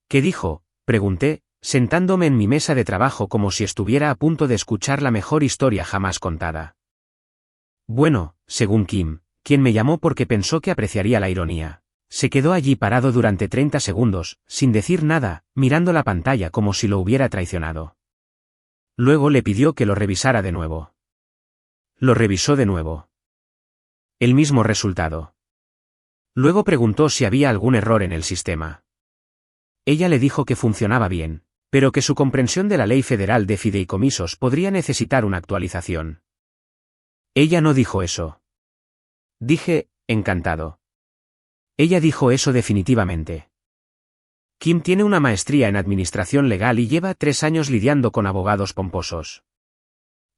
¿Qué dijo?, pregunté, sentándome en mi mesa de trabajo como si estuviera a punto de escuchar la mejor historia jamás contada. Bueno, según Kim, quien me llamó porque pensó que apreciaría la ironía, se quedó allí parado durante 30 segundos, sin decir nada, mirando la pantalla como si lo hubiera traicionado. Luego le pidió que lo revisara de nuevo. Lo revisó de nuevo. El mismo resultado. Luego preguntó si había algún error en el sistema. Ella le dijo que funcionaba bien, pero que su comprensión de la ley federal de fideicomisos podría necesitar una actualización. Ella no dijo eso. Dije, encantado. Ella dijo eso definitivamente. Kim tiene una maestría en administración legal y lleva 3 años lidiando con abogados pomposos.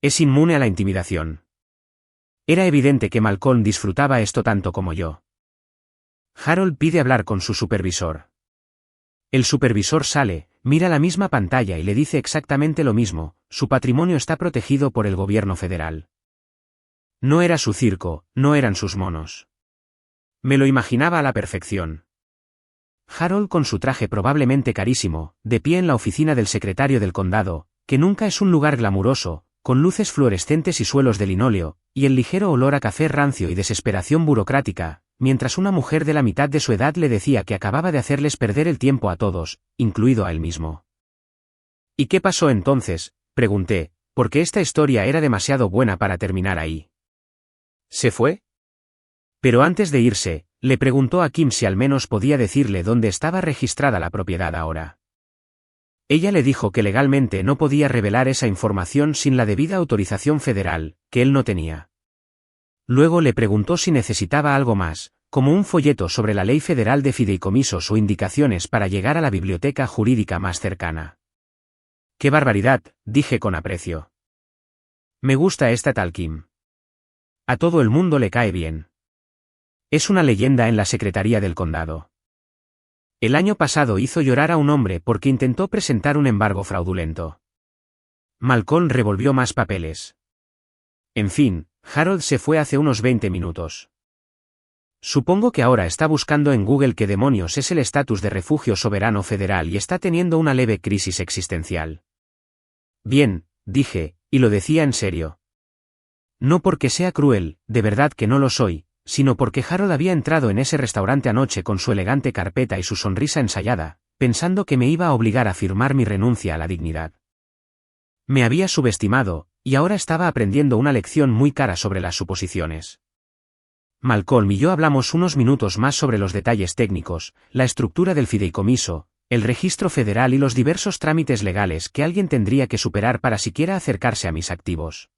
Es inmune a la intimidación. Era evidente que Malcolm disfrutaba esto tanto como yo. Harold pide hablar con su supervisor. El supervisor sale, mira la misma pantalla y le dice exactamente lo mismo, su patrimonio está protegido por el gobierno federal. No era su circo, no eran sus monos. Me lo imaginaba a la perfección. Harold con su traje probablemente carísimo, de pie en la oficina del secretario del condado, que nunca es un lugar glamuroso, con luces fluorescentes y suelos de linóleo, y el ligero olor a café rancio y desesperación burocrática, mientras una mujer de la mitad de su edad le decía que acababa de hacerles perder el tiempo a todos, incluido a él mismo. ¿Y qué pasó entonces?, pregunté, porque esta historia era demasiado buena para terminar ahí. ¿Se fue? Pero antes de irse, le preguntó a Kim si al menos podía decirle dónde estaba registrada la propiedad ahora. Ella le dijo que legalmente no podía revelar esa información sin la debida autorización federal, que él no tenía. Luego le preguntó si necesitaba algo más, como un folleto sobre la ley federal de fideicomisos o indicaciones para llegar a la biblioteca jurídica más cercana. ¡Qué barbaridad!, dije con aprecio. Me gusta esta tal Kim. A todo el mundo le cae bien. Es una leyenda en la Secretaría del Condado. El año pasado hizo llorar a un hombre porque intentó presentar un embargo fraudulento. Malcolm revolvió más papeles. En fin, Harold se fue hace unos 20 minutos. Supongo que ahora está buscando en Google qué demonios es el estatus de refugio soberano federal y está teniendo una leve crisis existencial. Bien, dije, y lo decía en serio. No porque sea cruel, de verdad que no lo soy, sino porque Harold había entrado en ese restaurante anoche con su elegante carpeta y su sonrisa ensayada, pensando que me iba a obligar a firmar mi renuncia a la dignidad. Me había subestimado, y ahora estaba aprendiendo una lección muy cara sobre las suposiciones. Malcolm y yo hablamos unos minutos más sobre los detalles técnicos, la estructura del fideicomiso, el registro federal y los diversos trámites legales que alguien tendría que superar para siquiera acercarse a mis activos.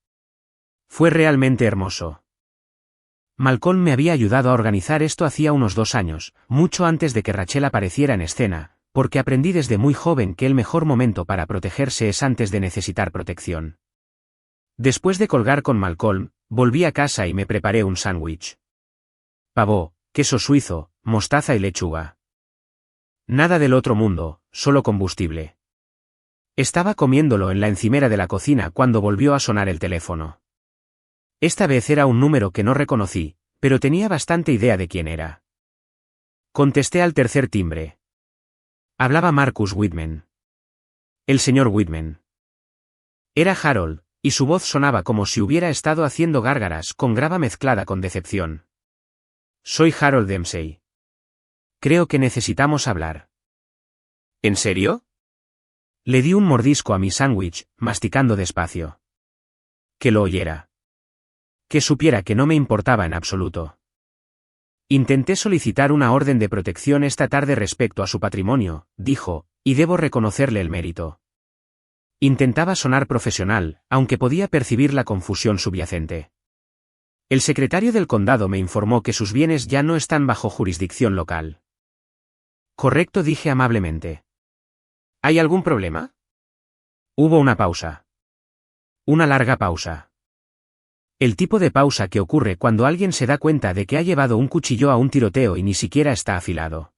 Fue realmente hermoso. Malcolm me había ayudado a organizar esto hacía unos 2 años, mucho antes de que Rachel apareciera en escena, porque aprendí desde muy joven que el mejor momento para protegerse es antes de necesitar protección. Después de colgar con Malcolm, volví a casa y me preparé un sándwich. Pavó, queso suizo, mostaza y lechuga. Nada del otro mundo, solo combustible. Estaba comiéndolo en la encimera de la cocina cuando volvió a sonar el teléfono. Esta vez era un número que no reconocí, pero tenía bastante idea de quién era. Contesté al tercer timbre. Hablaba Marcus Whitman. El señor Whitman. Era Harold, y su voz sonaba como si hubiera estado haciendo gárgaras con grava mezclada con decepción. Soy Harold Dempsey. Creo que necesitamos hablar. ¿En serio? Le di un mordisco a mi sándwich, masticando despacio. Que lo oyera. Que supiera que no me importaba en absoluto. Intenté solicitar una orden de protección esta tarde respecto a su patrimonio, dijo, y debo reconocerle el mérito. Intentaba sonar profesional, aunque podía percibir la confusión subyacente. El secretario del condado me informó que sus bienes ya no están bajo jurisdicción local. Correcto, dije amablemente. ¿Hay algún problema? Hubo una pausa. Una larga pausa. El tipo de pausa que ocurre cuando alguien se da cuenta de que ha llevado un cuchillo a un tiroteo y ni siquiera está afilado.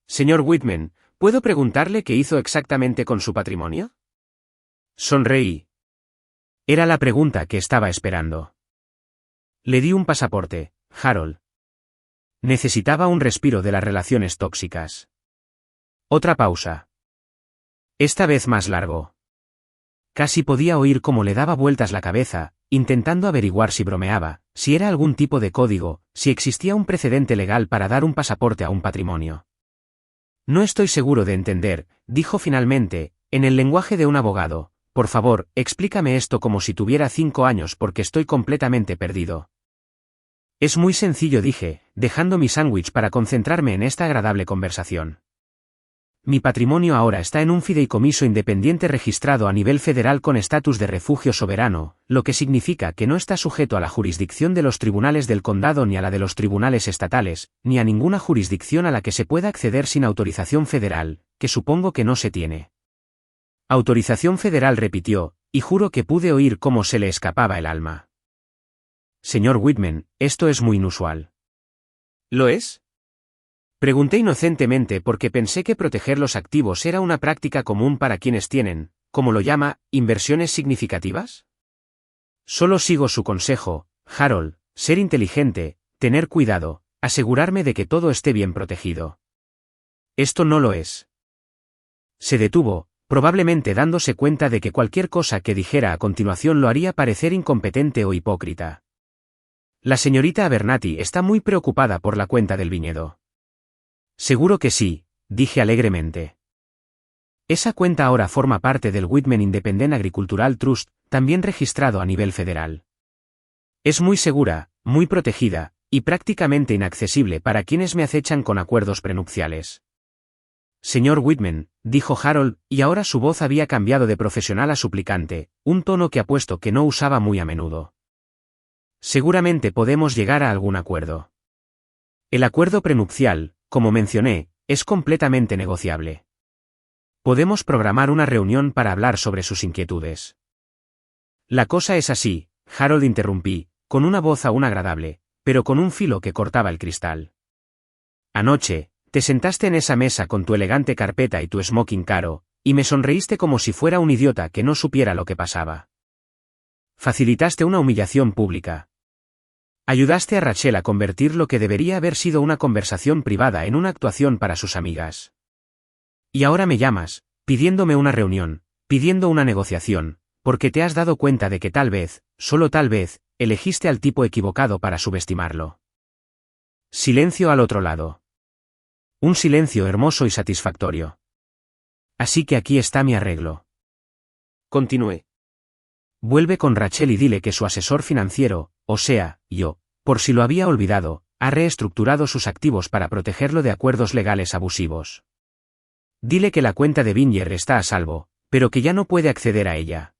Señor Whitman, ¿puedo preguntarle qué hizo exactamente con su patrimonio? Sonreí. Era la pregunta que estaba esperando. Le di un pasaporte, Harold. Necesitaba un respiro de las relaciones tóxicas. Otra pausa. Esta vez más largo. Casi podía oír cómo le daba vueltas la cabeza, intentando averiguar si bromeaba, si era algún tipo de código, si existía un precedente legal para dar un pasaporte a un patrimonio. No estoy seguro de entender, dijo finalmente, en el lenguaje de un abogado. Por favor, explícame esto como si tuviera 5 años porque estoy completamente perdido. Es muy sencillo, dije, dejando mi sándwich para concentrarme en esta agradable conversación. Mi patrimonio ahora está en un fideicomiso independiente registrado a nivel federal con estatus de refugio soberano, lo que significa que no está sujeto a la jurisdicción de los tribunales del condado ni a la de los tribunales estatales, ni a ninguna jurisdicción a la que se pueda acceder sin autorización federal, que supongo que no se tiene. Autorización federal, repitió, y juro que pude oír cómo se le escapaba el alma. Señor Whitman, esto es muy inusual. ¿Lo es? Pregunté inocentemente porque pensé que proteger los activos era una práctica común para quienes tienen, como lo llama, inversiones significativas? Solo sigo su consejo, Harold, ser inteligente, tener cuidado, asegurarme de que todo esté bien protegido. Esto no lo es. Se detuvo, probablemente dándose cuenta de que cualquier cosa que dijera a continuación lo haría parecer incompetente o hipócrita. La señorita Abernathy está muy preocupada por la cuenta del viñedo. Seguro que sí, dije alegremente. Esa cuenta ahora forma parte del Whitman Independent Agricultural Trust, también registrado a nivel federal. Es muy segura, muy protegida, y prácticamente inaccesible para quienes me acechan con acuerdos prenupciales. Señor Whitman, dijo Harold, y ahora su voz había cambiado de profesional a suplicante, un tono que apuesto que no usaba muy a menudo. Seguramente podemos llegar a algún acuerdo. El acuerdo prenupcial, como mencioné, es completamente negociable. Podemos programar una reunión para hablar sobre sus inquietudes. La cosa es así, Harold interrumpí, con una voz aún agradable, pero con un filo que cortaba el cristal. Anoche, te sentaste en esa mesa con tu elegante carpeta y tu smoking caro, y me sonreíste como si fuera un idiota que no supiera lo que pasaba. Facilitaste una humillación pública. Ayudaste a Rachel a convertir lo que debería haber sido una conversación privada en una actuación para sus amigas. Y ahora me llamas, pidiéndome una reunión, pidiendo una negociación, porque te has dado cuenta de que tal vez, solo tal vez, elegiste al tipo equivocado para subestimarlo. Silencio al otro lado. Un silencio hermoso y satisfactorio. Así que aquí está mi arreglo. Continué. Vuelve con Rachel y dile que su asesor financiero, o sea, yo, por si lo había olvidado, ha reestructurado sus activos para protegerlo de acuerdos legales abusivos. Dile que la cuenta de Vineyard está a salvo, pero que ya no puede acceder a ella.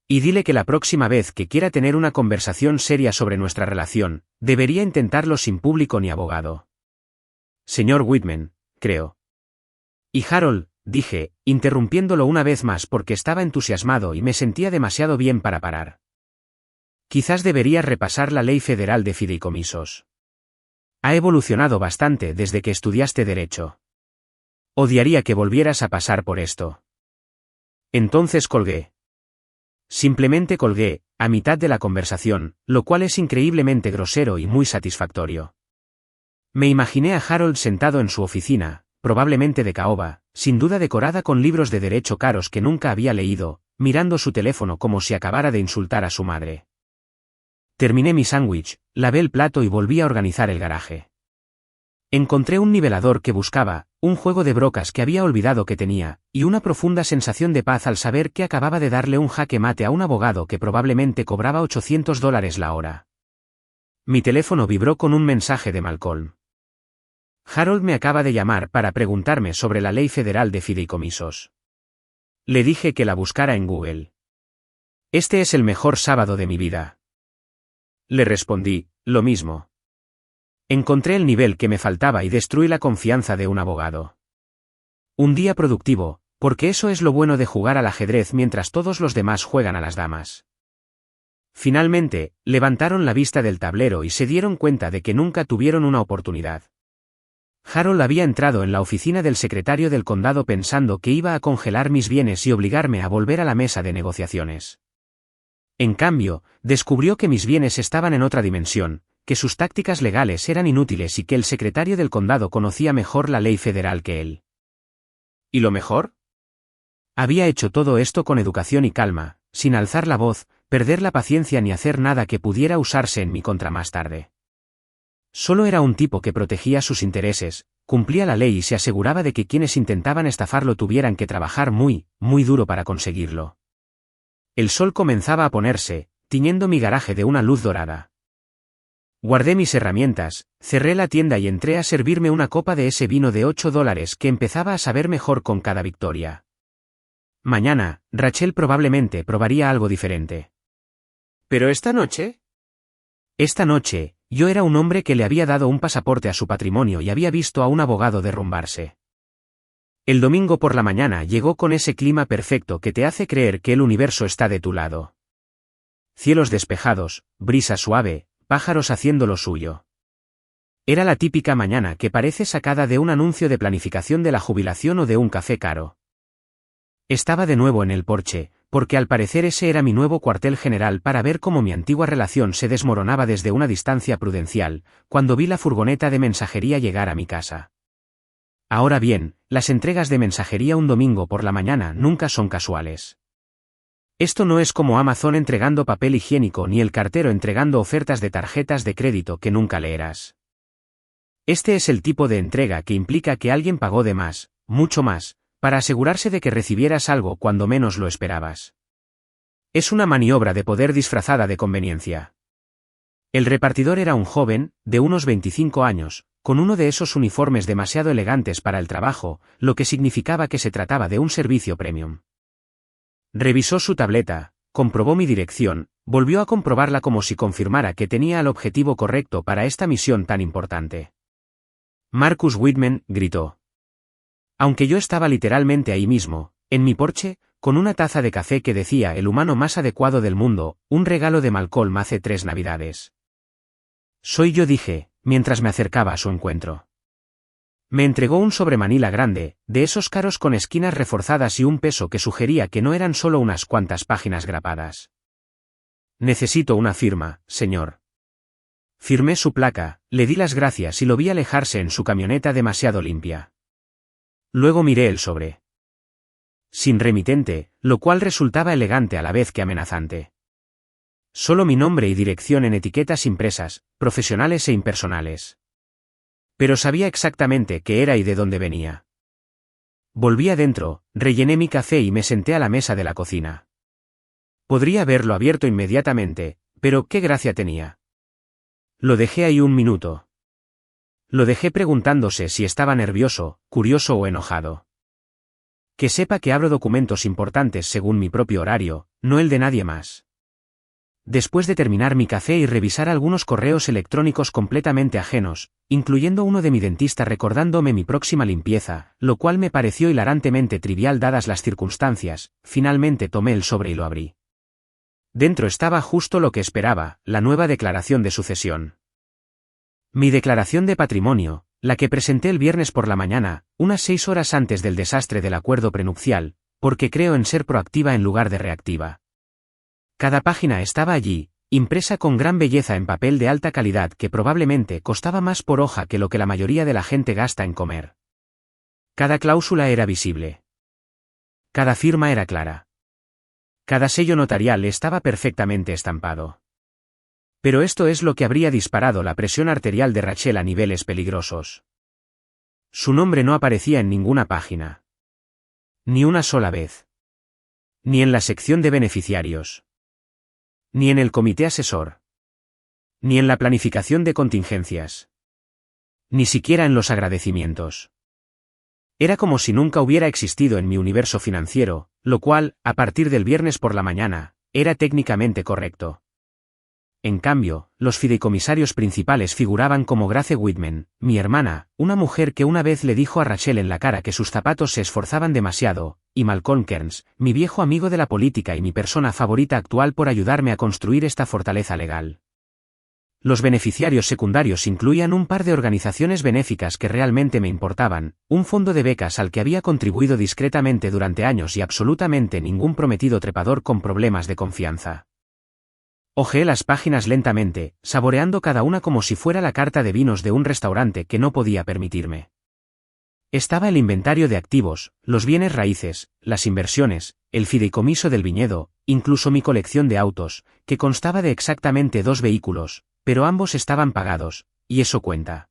Y dile que la próxima vez que quiera tener una conversación seria sobre nuestra relación, debería intentarlo sin público ni abogado. Señor Whitman, creo. Y Harold, dije, interrumpiéndolo una vez más porque estaba entusiasmado y me sentía demasiado bien para parar. Quizás deberías repasar la ley federal de fideicomisos. Ha evolucionado bastante desde que estudiaste Derecho. Odiaría que volvieras a pasar por esto. Entonces colgué. Simplemente colgué, a mitad de la conversación, lo cual es increíblemente grosero y muy satisfactorio. Me imaginé a Harold sentado en su oficina, probablemente de caoba, sin duda decorada con libros de derecho caros que nunca había leído, mirando su teléfono como si acabara de insultar a su madre. Terminé mi sándwich, lavé el plato y volví a organizar el garaje. Encontré un nivelador que buscaba, un juego de brocas que había olvidado que tenía, y una profunda sensación de paz al saber que acababa de darle un jaque mate a un abogado que probablemente cobraba $800 la hora. Mi teléfono vibró con un mensaje de Malcolm. Harold me acaba de llamar para preguntarme sobre la ley federal de fideicomisos. Le dije que la buscara en Google. Este es el mejor sábado de mi vida. Le respondí, lo mismo. Encontré el nivel que me faltaba y destruí la confianza de un abogado. Un día productivo, porque eso es lo bueno de jugar al ajedrez mientras todos los demás juegan a las damas. Finalmente, levantaron la vista del tablero y se dieron cuenta de que nunca tuvieron una oportunidad. Harold había entrado en la oficina del secretario del condado pensando que iba a congelar mis bienes y obligarme a volver a la mesa de negociaciones. En cambio, descubrió que mis bienes estaban en otra dimensión, que sus tácticas legales eran inútiles y que el secretario del condado conocía mejor la ley federal que él. ¿Y lo mejor? Había hecho todo esto con educación y calma, sin alzar la voz, perder la paciencia ni hacer nada que pudiera usarse en mi contra más tarde. Solo era un tipo que protegía sus intereses, cumplía la ley y se aseguraba de que quienes intentaban estafarlo tuvieran que trabajar muy, muy duro para conseguirlo. El sol comenzaba a ponerse, tiñendo mi garaje de una luz dorada. Guardé mis herramientas, cerré la tienda y entré a servirme una copa de ese vino de $8 que empezaba a saber mejor con cada victoria. Mañana, Rachel probablemente probaría algo diferente. ¿Pero esta noche? Esta noche, yo era un hombre que le había dado un pasaporte a su patrimonio y había visto a un abogado derrumbarse. El domingo por la mañana llegó con ese clima perfecto que te hace creer que el universo está de tu lado. Cielos despejados, brisa suave, pájaros haciendo lo suyo. Era la típica mañana que parece sacada de un anuncio de planificación de la jubilación o de un café caro. Estaba de nuevo en el porche, porque al parecer ese era mi nuevo cuartel general para ver cómo mi antigua relación se desmoronaba desde una distancia prudencial, cuando vi la furgoneta de mensajería llegar a mi casa. Ahora bien, las entregas de mensajería un domingo por la mañana nunca son casuales. Esto no es como Amazon entregando papel higiénico ni el cartero entregando ofertas de tarjetas de crédito que nunca leerás. Este es el tipo de entrega que implica que alguien pagó de más, mucho más, para asegurarse de que recibieras algo cuando menos lo esperabas. Es una maniobra de poder disfrazada de conveniencia. El repartidor era un joven, de unos 25 años, con uno de esos uniformes demasiado elegantes para el trabajo, lo que significaba que se trataba de un servicio premium. Revisó su tableta, comprobó mi dirección, volvió a comprobarla como si confirmara que tenía el objetivo correcto para esta misión tan importante. Marcus Whitman, gritó. Aunque yo estaba literalmente ahí mismo, en mi porche, con una taza de café que decía el humano más adecuado del mundo, un regalo de Malcolm hace 3 navidades. Soy yo, dije, mientras me acercaba a su encuentro. Me entregó un sobremanila grande, de esos caros con esquinas reforzadas y un peso que sugería que no eran solo unas cuantas páginas grapadas. Necesito una firma, señor. Firmé su placa, le di las gracias y lo vi alejarse en su camioneta demasiado limpia. Luego miré el sobre. Sin remitente, lo cual resultaba elegante a la vez que amenazante. Solo mi nombre y dirección en etiquetas impresas, profesionales e impersonales. Pero sabía exactamente qué era y de dónde venía. Volví adentro, rellené mi café y me senté a la mesa de la cocina. Podría haberlo abierto inmediatamente, pero qué gracia tenía. Lo dejé ahí un minuto. Lo dejé preguntándose si estaba nervioso, curioso o enojado. Que sepa que abro documentos importantes según mi propio horario, no el de nadie más. Después de terminar mi café y revisar algunos correos electrónicos completamente ajenos, incluyendo uno de mi dentista recordándome mi próxima limpieza, lo cual me pareció hilarantemente trivial dadas las circunstancias, finalmente tomé el sobre y lo abrí. Dentro estaba justo lo que esperaba, la nueva declaración de sucesión. Mi declaración de patrimonio, la que presenté el viernes por la mañana, unas 6 horas antes del desastre del acuerdo prenupcial, porque creo en ser proactiva en lugar de reactiva. Cada página estaba allí, impresa con gran belleza en papel de alta calidad que probablemente costaba más por hoja que lo que la mayoría de la gente gasta en comer. Cada cláusula era visible. Cada firma era clara. Cada sello notarial estaba perfectamente estampado. Pero esto es lo que habría disparado la presión arterial de Rachel a niveles peligrosos. Su nombre no aparecía en ninguna página. Ni una sola vez. Ni en la sección de beneficiarios. Ni en el comité asesor. Ni en la planificación de contingencias. Ni siquiera en los agradecimientos. Era como si nunca hubiera existido en mi universo financiero, lo cual, a partir del viernes por la mañana, era técnicamente correcto. En cambio, los fideicomisarios principales figuraban como Grace Whitman, mi hermana, una mujer que una vez le dijo a Rachel en la cara que sus zapatos se esforzaban demasiado, y Malcolm Kearns, mi viejo amigo de la política y mi persona favorita actual por ayudarme a construir esta fortaleza legal. Los beneficiarios secundarios incluían un par de organizaciones benéficas que realmente me importaban, un fondo de becas al que había contribuido discretamente durante años y absolutamente ningún prometido trepador con problemas de confianza. Hojeé las páginas lentamente, saboreando cada una como si fuera la carta de vinos de un restaurante que no podía permitirme. Estaba el inventario de activos, los bienes raíces, las inversiones, el fideicomiso del viñedo, incluso mi colección de autos, que constaba de exactamente 2 vehículos, pero ambos estaban pagados, y eso cuenta.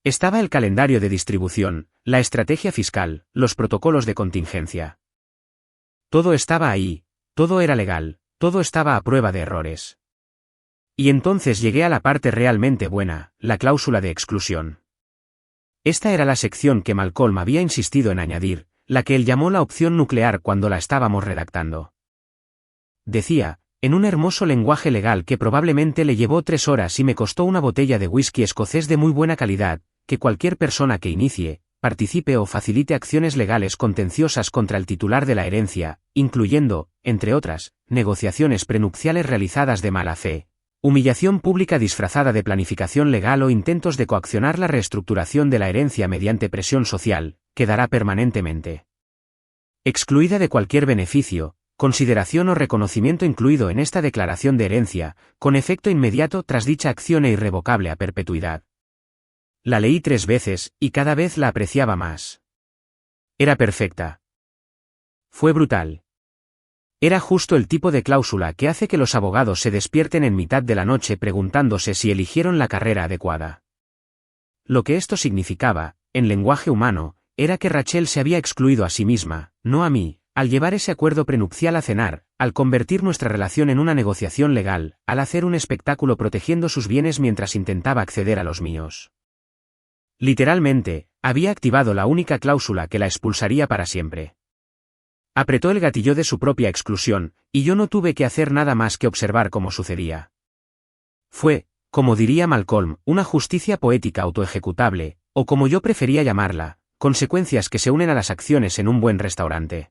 Estaba el calendario de distribución, la estrategia fiscal, los protocolos de contingencia. Todo estaba ahí, todo era legal. Todo estaba a prueba de errores. Y entonces llegué a la parte realmente buena, la cláusula de exclusión. Esta era la sección que Malcolm había insistido en añadir, la que él llamó la opción nuclear cuando la estábamos redactando. Decía, en un hermoso lenguaje legal que probablemente le llevó 3 horas y me costó una botella de whisky escocés de muy buena calidad, que cualquier persona que inicie, participe o facilite acciones legales contenciosas contra el titular de la herencia, incluyendo, entre otras, negociaciones prenupciales realizadas de mala fe, humillación pública disfrazada de planificación legal o intentos de coaccionar la reestructuración de la herencia mediante presión social, quedará permanentemente Excluida de cualquier beneficio, consideración o reconocimiento incluido en esta declaración de herencia, con efecto inmediato tras dicha acción e irrevocable a perpetuidad. La leí 3 veces, y cada vez la apreciaba más. Era perfecta. Fue brutal. Era justo el tipo de cláusula que hace que los abogados se despierten en mitad de la noche preguntándose si eligieron la carrera adecuada. Lo que esto significaba, en lenguaje humano, era que Rachel se había excluido a sí misma, no a mí, al llevar ese acuerdo prenupcial a cenar, al convertir nuestra relación en una negociación legal, al hacer un espectáculo protegiendo sus bienes mientras intentaba acceder a los míos. Literalmente, había activado la única cláusula que la expulsaría para siempre. Apretó el gatillo de su propia exclusión, y yo no tuve que hacer nada más que observar cómo sucedía. Fue, como diría Malcolm, una justicia poética autoejecutable, o como yo prefería llamarla, consecuencias que se unen a las acciones en un buen restaurante.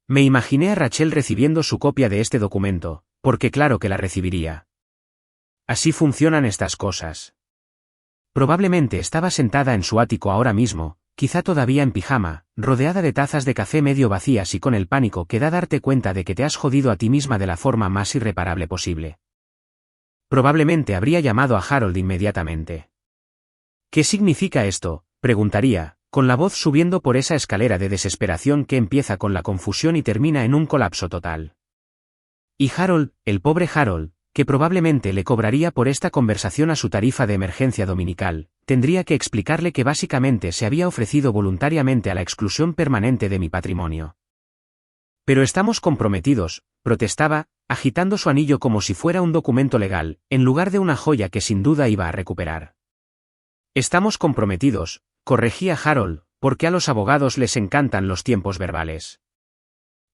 Me imaginé a Rachel recibiendo su copia de este documento, porque claro que la recibiría. Así funcionan estas cosas. Probablemente estaba sentada en su ático ahora mismo, quizá todavía en pijama, rodeada de tazas de café medio vacías y con el pánico que da darte cuenta de que te has jodido a ti misma de la forma más irreparable posible. Probablemente habría llamado a Harold inmediatamente. ¿Qué significa esto?, preguntaría, con la voz subiendo por esa escalera de desesperación que empieza con la confusión y termina en un colapso total. Y Harold, el pobre Harold, que probablemente le cobraría por esta conversación a su tarifa de emergencia dominical, tendría que explicarle que básicamente se había ofrecido voluntariamente a la exclusión permanente de mi patrimonio. Pero estamos comprometidos, protestaba, agitando su anillo como si fuera un documento legal, en lugar de una joya que sin duda iba a recuperar. Estamos comprometidos, corregía Harold, porque a los abogados les encantan los tiempos verbales.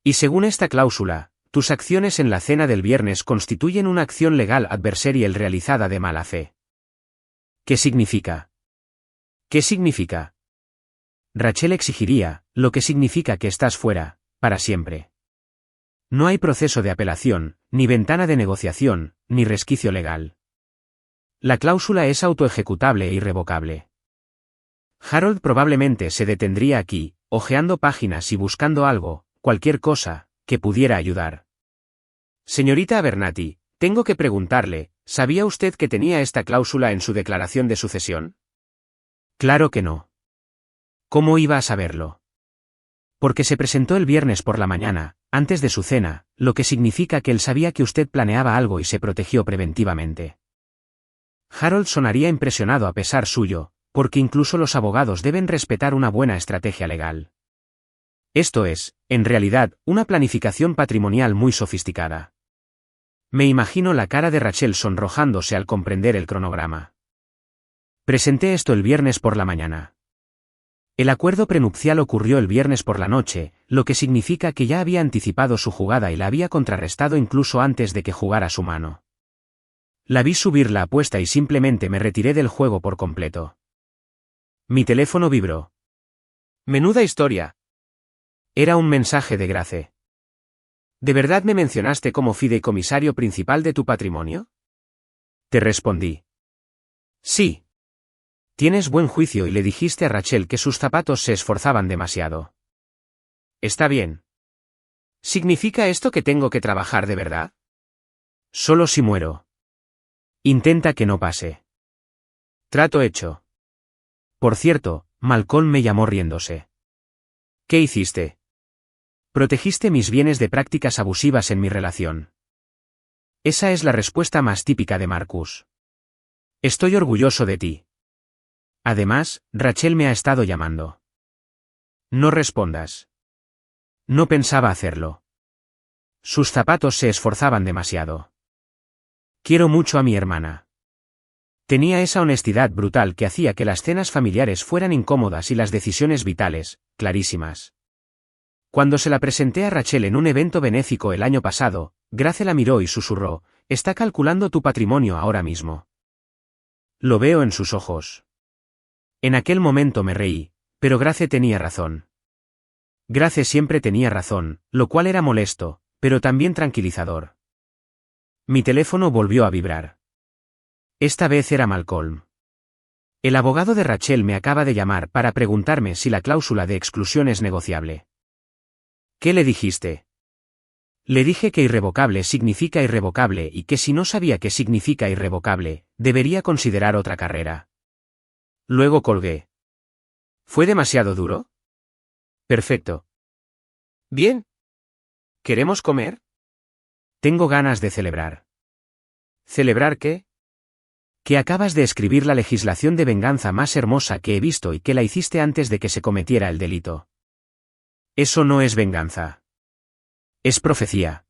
Y según esta cláusula, tus acciones en la cena del viernes constituyen una acción legal adversarial realizada de mala fe. ¿Qué significa? ¿Qué significa? Rachel exigiría, lo que significa que estás fuera, para siempre. No hay proceso de apelación, ni ventana de negociación, ni resquicio legal. La cláusula es autoejecutable e irrevocable. Harold probablemente se detendría aquí, hojeando páginas y buscando algo, cualquier cosa, que pudiera ayudar. Señorita Abernathy, tengo que preguntarle, ¿sabía usted que tenía esta cláusula en su declaración de sucesión? Claro que no. ¿Cómo iba a saberlo? Porque se presentó el viernes por la mañana, antes de su cena, lo que significa que él sabía que usted planeaba algo y se protegió preventivamente. Harold sonaría impresionado a pesar suyo, porque incluso los abogados deben respetar una buena estrategia legal. Esto es, en realidad, una planificación patrimonial muy sofisticada. Me imagino la cara de Rachel sonrojándose al comprender el cronograma. Presenté esto el viernes por la mañana. El acuerdo prenupcial ocurrió el viernes por la noche, lo que significa que ya había anticipado su jugada y la había contrarrestado incluso antes de que jugara su mano. La vi subir la apuesta y simplemente me retiré del juego por completo. Mi teléfono vibró. Menuda historia. Era un mensaje de Grace. ¿De verdad me mencionaste como fideicomisario principal de tu patrimonio? Te respondí. Sí. Tienes buen juicio y le dijiste a Rachel que sus zapatos se esforzaban demasiado. Está bien. ¿Significa esto que tengo que trabajar de verdad? Solo si muero. Intenta que no pase. Trato hecho. Por cierto, Malcolm me llamó riéndose. ¿Qué hiciste? Protegiste mis bienes de prácticas abusivas en mi relación. Esa es la respuesta más típica de Marcus. Estoy orgulloso de ti. Además, Rachel me ha estado llamando. No respondas. No pensaba hacerlo. Sus zapatos se esforzaban demasiado. Quiero mucho a mi hermana. Tenía esa honestidad brutal que hacía que las cenas familiares fueran incómodas y las decisiones vitales, clarísimas. Cuando se la presenté a Rachel en un evento benéfico el año pasado, Grace la miró y susurró, «Está calculando tu patrimonio ahora mismo». Lo veo en sus ojos. En aquel momento me reí, pero Grace tenía razón. Grace siempre tenía razón, lo cual era molesto, pero también tranquilizador. Mi teléfono volvió a vibrar. Esta vez era Malcolm. El abogado de Rachel me acaba de llamar para preguntarme si la cláusula de exclusión es negociable. ¿Qué le dijiste? Le dije que irrevocable significa irrevocable y que si no sabía qué significa irrevocable, debería considerar otra carrera. Luego colgué. ¿Fue demasiado duro? Perfecto. Bien. ¿Queremos comer? Tengo ganas de celebrar. ¿Celebrar qué? Que acabas de escribir la legislación de venganza más hermosa que he visto y que la hiciste antes de que se cometiera el delito. Eso no es venganza. Es profecía.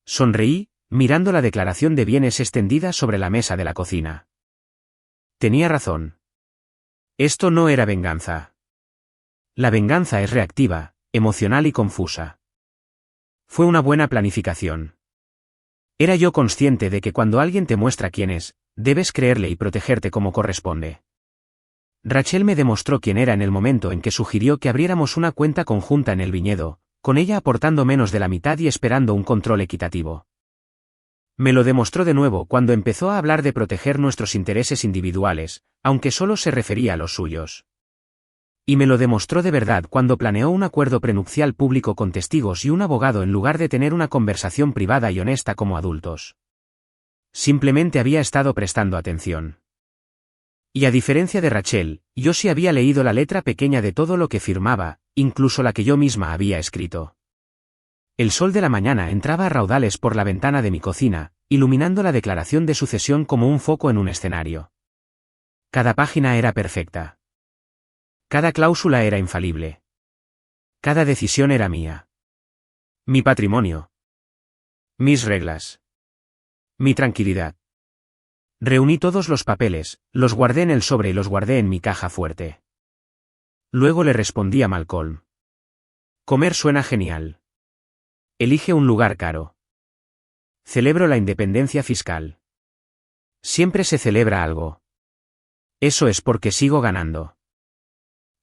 Sonreí, mirando la declaración de bienes extendida sobre la mesa de la cocina. Tenía razón. Esto no era venganza. La venganza es reactiva, emocional y confusa. Fue una buena planificación. Era yo consciente de que cuando alguien te muestra quién es, debes creerle y protegerte como corresponde. Rachel me demostró quién era en el momento en que sugirió que abriéramos una cuenta conjunta en el viñedo, con ella aportando menos de la mitad y esperando un control equitativo. Me lo demostró de nuevo cuando empezó a hablar de proteger nuestros intereses individuales, aunque solo se refería a los suyos. Y me lo demostró de verdad cuando planeó un acuerdo prenupcial público con testigos y un abogado en lugar de tener una conversación privada y honesta como adultos. Simplemente había estado prestando atención. Y a diferencia de Rachel, yo sí había leído la letra pequeña de todo lo que firmaba, incluso la que yo misma había escrito. El sol de la mañana entraba a raudales por la ventana de mi cocina, iluminando la declaración de sucesión como un foco en un escenario. Cada página era perfecta. Cada cláusula era infalible. Cada decisión era mía. Mi patrimonio. Mis reglas. Mi tranquilidad. Reuní todos los papeles, los guardé en el sobre y los guardé en mi caja fuerte. Luego le respondí a Malcolm. Comer suena genial. Elige un lugar caro. Celebro la independencia fiscal. Siempre se celebra algo. Eso es porque sigo ganando.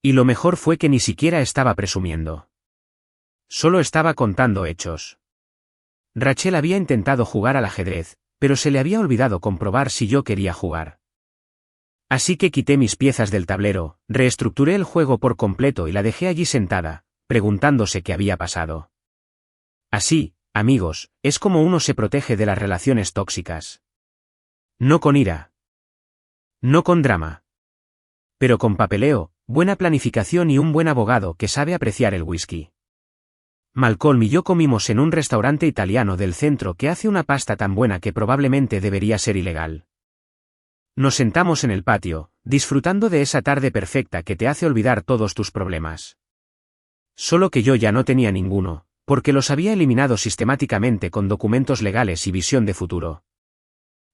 Y lo mejor fue que ni siquiera estaba presumiendo. Solo estaba contando hechos. Rachel había intentado jugar al ajedrez, pero se le había olvidado comprobar si yo quería jugar. Así que quité mis piezas del tablero, reestructuré el juego por completo y la dejé allí sentada, preguntándose qué había pasado. Así, amigos, es como uno se protege de las relaciones tóxicas. No con ira. No con drama. Pero con papeleo, buena planificación y un buen abogado que sabe apreciar el whisky. Malcolm y yo comimos en un restaurante italiano del centro que hace una pasta tan buena que probablemente debería ser ilegal. Nos sentamos en el patio, disfrutando de esa tarde perfecta que te hace olvidar todos tus problemas. Solo que yo ya no tenía ninguno, porque los había eliminado sistemáticamente con documentos legales y visión de futuro.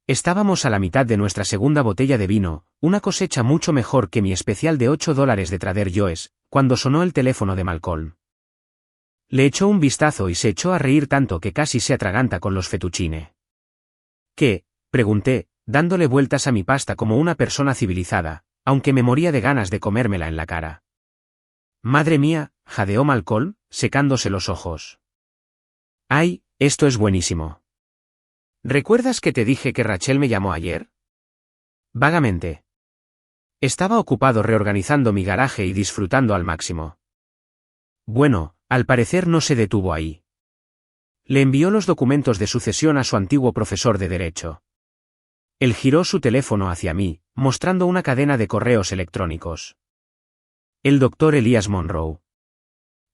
Estábamos a la mitad de nuestra segunda botella de vino, una cosecha mucho mejor que mi especial de $8 de Trader Joe's, cuando sonó el teléfono de Malcolm. Le echó un vistazo y se echó a reír tanto que casi se atraganta con los fettuccine. ¿Qué? Pregunté, dándole vueltas a mi pasta como una persona civilizada, aunque me moría de ganas de comérmela en la cara. Madre mía, jadeó Malcolm, secándose los ojos. ¡Ay, esto es buenísimo! ¿Recuerdas que te dije que Rachel me llamó ayer? Vagamente. Estaba ocupado reorganizando mi garaje y disfrutando al máximo. Bueno, al parecer no se detuvo ahí. Le envió los documentos de sucesión a su antiguo profesor de Derecho. Él giró su teléfono hacia mí, mostrando una cadena de correos electrónicos. El doctor Elias Monroe.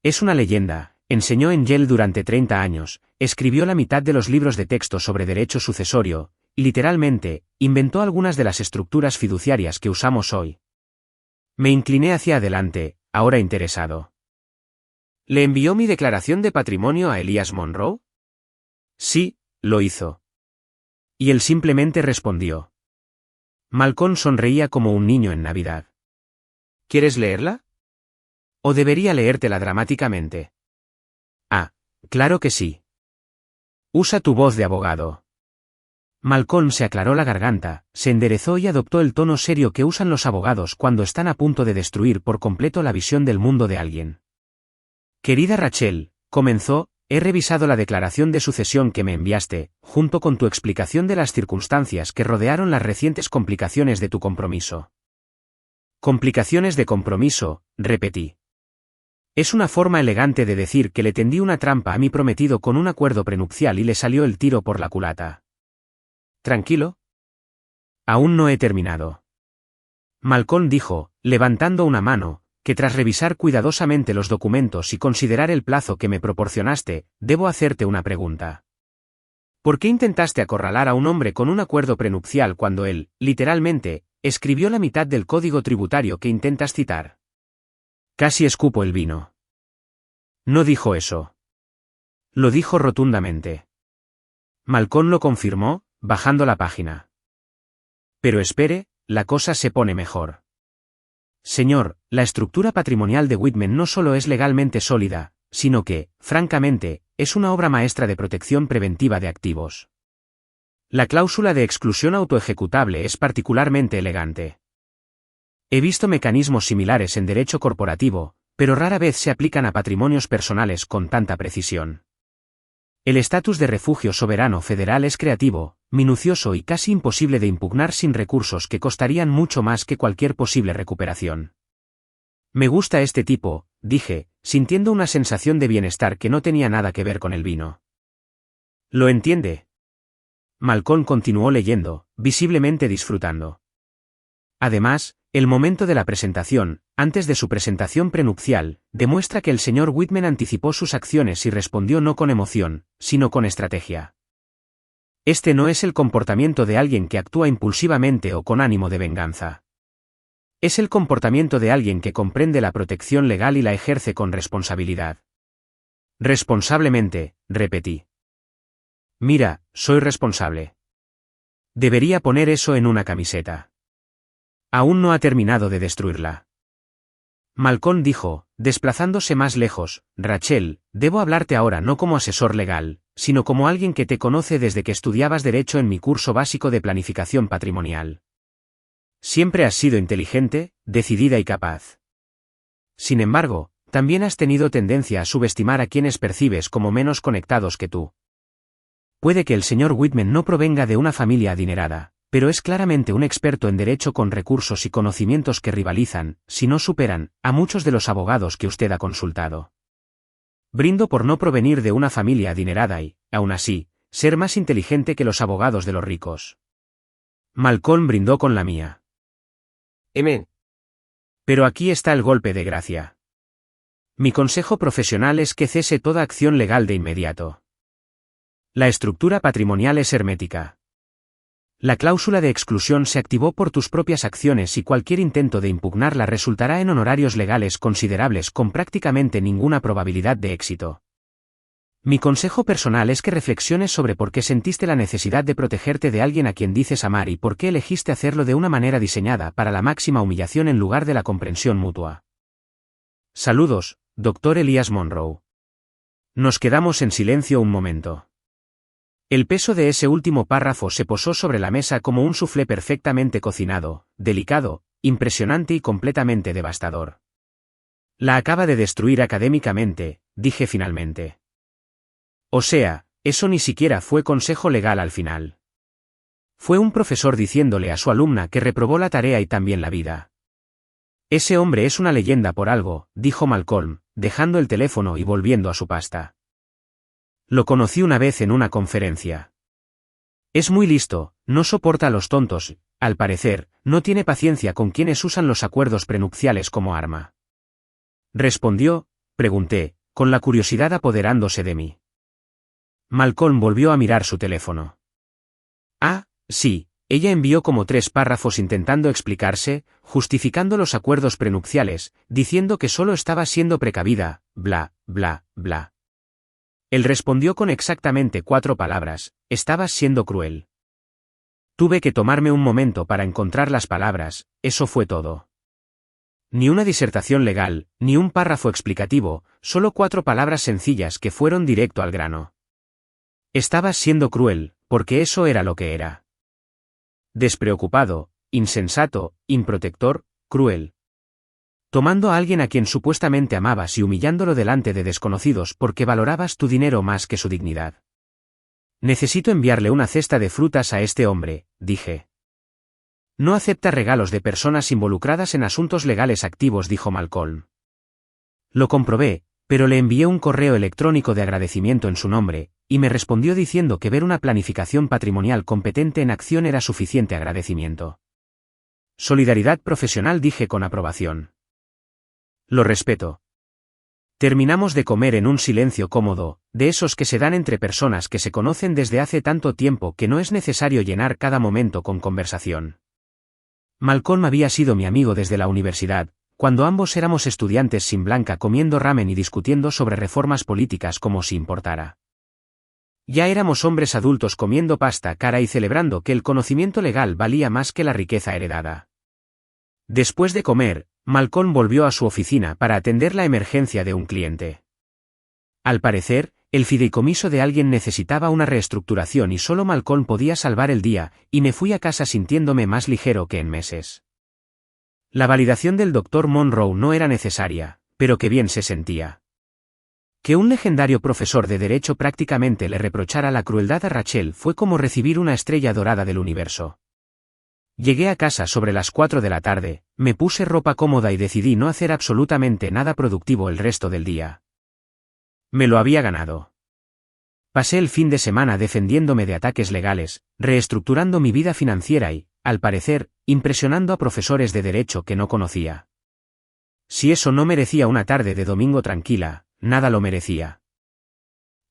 Es una leyenda. Enseñó en Yale durante 30 años, escribió la mitad de los libros de texto sobre derecho sucesorio, y literalmente, inventó algunas de las estructuras fiduciarias que usamos hoy. Me incliné hacia adelante, ahora interesado. ¿Le envió mi declaración de patrimonio a Elias Monroe? Sí, lo hizo. Y él simplemente respondió. Malcolm sonreía como un niño en Navidad. ¿Quieres leerla? ¿O debería leértela dramáticamente? Ah, claro que sí. Usa tu voz de abogado. Malcolm se aclaró la garganta, se enderezó y adoptó el tono serio que usan los abogados cuando están a punto de destruir por completo la visión del mundo de alguien. Querida Rachel, comenzó, he revisado la declaración de sucesión que me enviaste, junto con tu explicación de las circunstancias que rodearon las recientes complicaciones de tu compromiso. Complicaciones de compromiso, repetí. Es una forma elegante de decir que le tendí una trampa a mi prometido con un acuerdo prenupcial y le salió el tiro por la culata. ¿Tranquilo? Aún no he terminado. Malcolm dijo, levantando una mano, que tras revisar cuidadosamente los documentos y considerar el plazo que me proporcionaste, debo hacerte una pregunta. ¿Por qué intentaste acorralar a un hombre con un acuerdo prenupcial cuando él, literalmente, escribió la mitad del código tributario que intentas citar? Casi escupo el vino. No dijo eso. Lo dijo rotundamente. Malcolm lo confirmó, bajando la página. Pero espere, la cosa se pone mejor. Señor, la estructura patrimonial de Whitman no solo es legalmente sólida, sino que, francamente, es una obra maestra de protección preventiva de activos. La cláusula de exclusión autoejecutable es particularmente elegante. He visto mecanismos similares en derecho corporativo, pero rara vez se aplican a patrimonios personales con tanta precisión. El estatus de refugio soberano federal es creativo, minucioso y casi imposible de impugnar sin recursos que costarían mucho más que cualquier posible recuperación. Me gusta este tipo, dije, sintiendo una sensación de bienestar que no tenía nada que ver con el vino. ¿Lo entiende? Malcolm continuó leyendo, visiblemente disfrutando. Además, el momento de la presentación, antes de su presentación prenupcial, demuestra que el señor Whitman anticipó sus acciones y respondió no con emoción, sino con estrategia. Este no es el comportamiento de alguien que actúa impulsivamente o con ánimo de venganza. Es el comportamiento de alguien que comprende la protección legal y la ejerce con responsabilidad. Responsablemente, repetí. Mira, soy responsable. Debería poner eso en una camiseta. Aún no ha terminado de destruirla. Malcolm dijo, desplazándose más lejos, Rachel, debo hablarte ahora no como asesor legal, sino como alguien que te conoce desde que estudiabas Derecho en mi curso básico de planificación patrimonial. Siempre has sido inteligente, decidida y capaz. Sin embargo, también has tenido tendencia a subestimar a quienes percibes como menos conectados que tú. Puede que el señor Whitman no provenga de una familia adinerada, pero es claramente un experto en derecho con recursos y conocimientos que rivalizan, si no superan, a muchos de los abogados que usted ha consultado. Brindo por no provenir de una familia adinerada y, aún así, ser más inteligente que los abogados de los ricos. Malcolm brindó con la mía. Pero aquí está el golpe de gracia. Mi consejo profesional es que cese toda acción legal de inmediato. La estructura patrimonial es hermética. La cláusula de exclusión se activó por tus propias acciones y cualquier intento de impugnarla resultará en honorarios legales considerables con prácticamente ninguna probabilidad de éxito. Mi consejo personal es que reflexiones sobre por qué sentiste la necesidad de protegerte de alguien a quien dices amar y por qué elegiste hacerlo de una manera diseñada para la máxima humillación en lugar de la comprensión mutua. Saludos, Dr. Elias Monroe. Nos quedamos en silencio un momento. El peso de ese último párrafo se posó sobre la mesa como un soufflé perfectamente cocinado, delicado, impresionante y completamente devastador. La acaba de destruir académicamente, dije finalmente. O sea, eso ni siquiera fue consejo legal al final. Fue un profesor diciéndole a su alumna que reprobó la tarea y también la vida. Ese hombre es una leyenda por algo, dijo Malcolm, dejando el teléfono y volviendo a su pasta. Lo conocí una vez en una conferencia. Es muy listo, no soporta a los tontos, al parecer, no tiene paciencia con quienes usan los acuerdos prenupciales como arma. Respondió, pregunté, con la curiosidad apoderándose de mí. Malcolm volvió a mirar su teléfono. Ah, sí, ella envió como 3 párrafos intentando explicarse, justificando los acuerdos prenupciales, diciendo que solo estaba siendo precavida, bla, bla, bla. Él respondió con exactamente 4 palabras, estabas siendo cruel. Tuve que tomarme un momento para encontrar las palabras, eso fue todo. Ni una disertación legal, ni un párrafo explicativo, solo 4 palabras sencillas que fueron directo al grano. Estabas siendo cruel, porque eso era lo que era. Despreocupado, insensato, improtector, cruel. Tomando a alguien a quien supuestamente amabas y humillándolo delante de desconocidos porque valorabas tu dinero más que su dignidad. Necesito enviarle una cesta de frutas a este hombre, dije. No acepta regalos de personas involucradas en asuntos legales activos, dijo Malcolm. Lo comprobé, pero le envié un correo electrónico de agradecimiento en su nombre, y me respondió diciendo que ver una planificación patrimonial competente en acción era suficiente agradecimiento. Solidaridad profesional, dije con aprobación. Lo respeto. Terminamos de comer en un silencio cómodo, de esos que se dan entre personas que se conocen desde hace tanto tiempo que no es necesario llenar cada momento con conversación. Malcolm había sido mi amigo desde la universidad, cuando ambos éramos estudiantes sin Blanca comiendo ramen y discutiendo sobre reformas políticas como si importara. Ya éramos hombres adultos comiendo pasta cara y celebrando que el conocimiento legal valía más que la riqueza heredada. Después de comer, Malcolm volvió a su oficina para atender la emergencia de un cliente. Al parecer, el fideicomiso de alguien necesitaba una reestructuración y solo Malcolm podía salvar el día, y me fui a casa sintiéndome más ligero que en meses. La validación del Dr. Monroe no era necesaria, pero qué bien se sentía. Que un legendario profesor de derecho prácticamente le reprochara la crueldad a Rachel fue como recibir una estrella dorada del universo. Llegué a casa sobre las 4 de la tarde, me puse ropa cómoda y decidí no hacer absolutamente nada productivo el resto del día. Me lo había ganado. Pasé el fin de semana defendiéndome de ataques legales, reestructurando mi vida financiera y, al parecer, impresionando a profesores de derecho que no conocía. Si eso no merecía una tarde de domingo tranquila, nada lo merecía.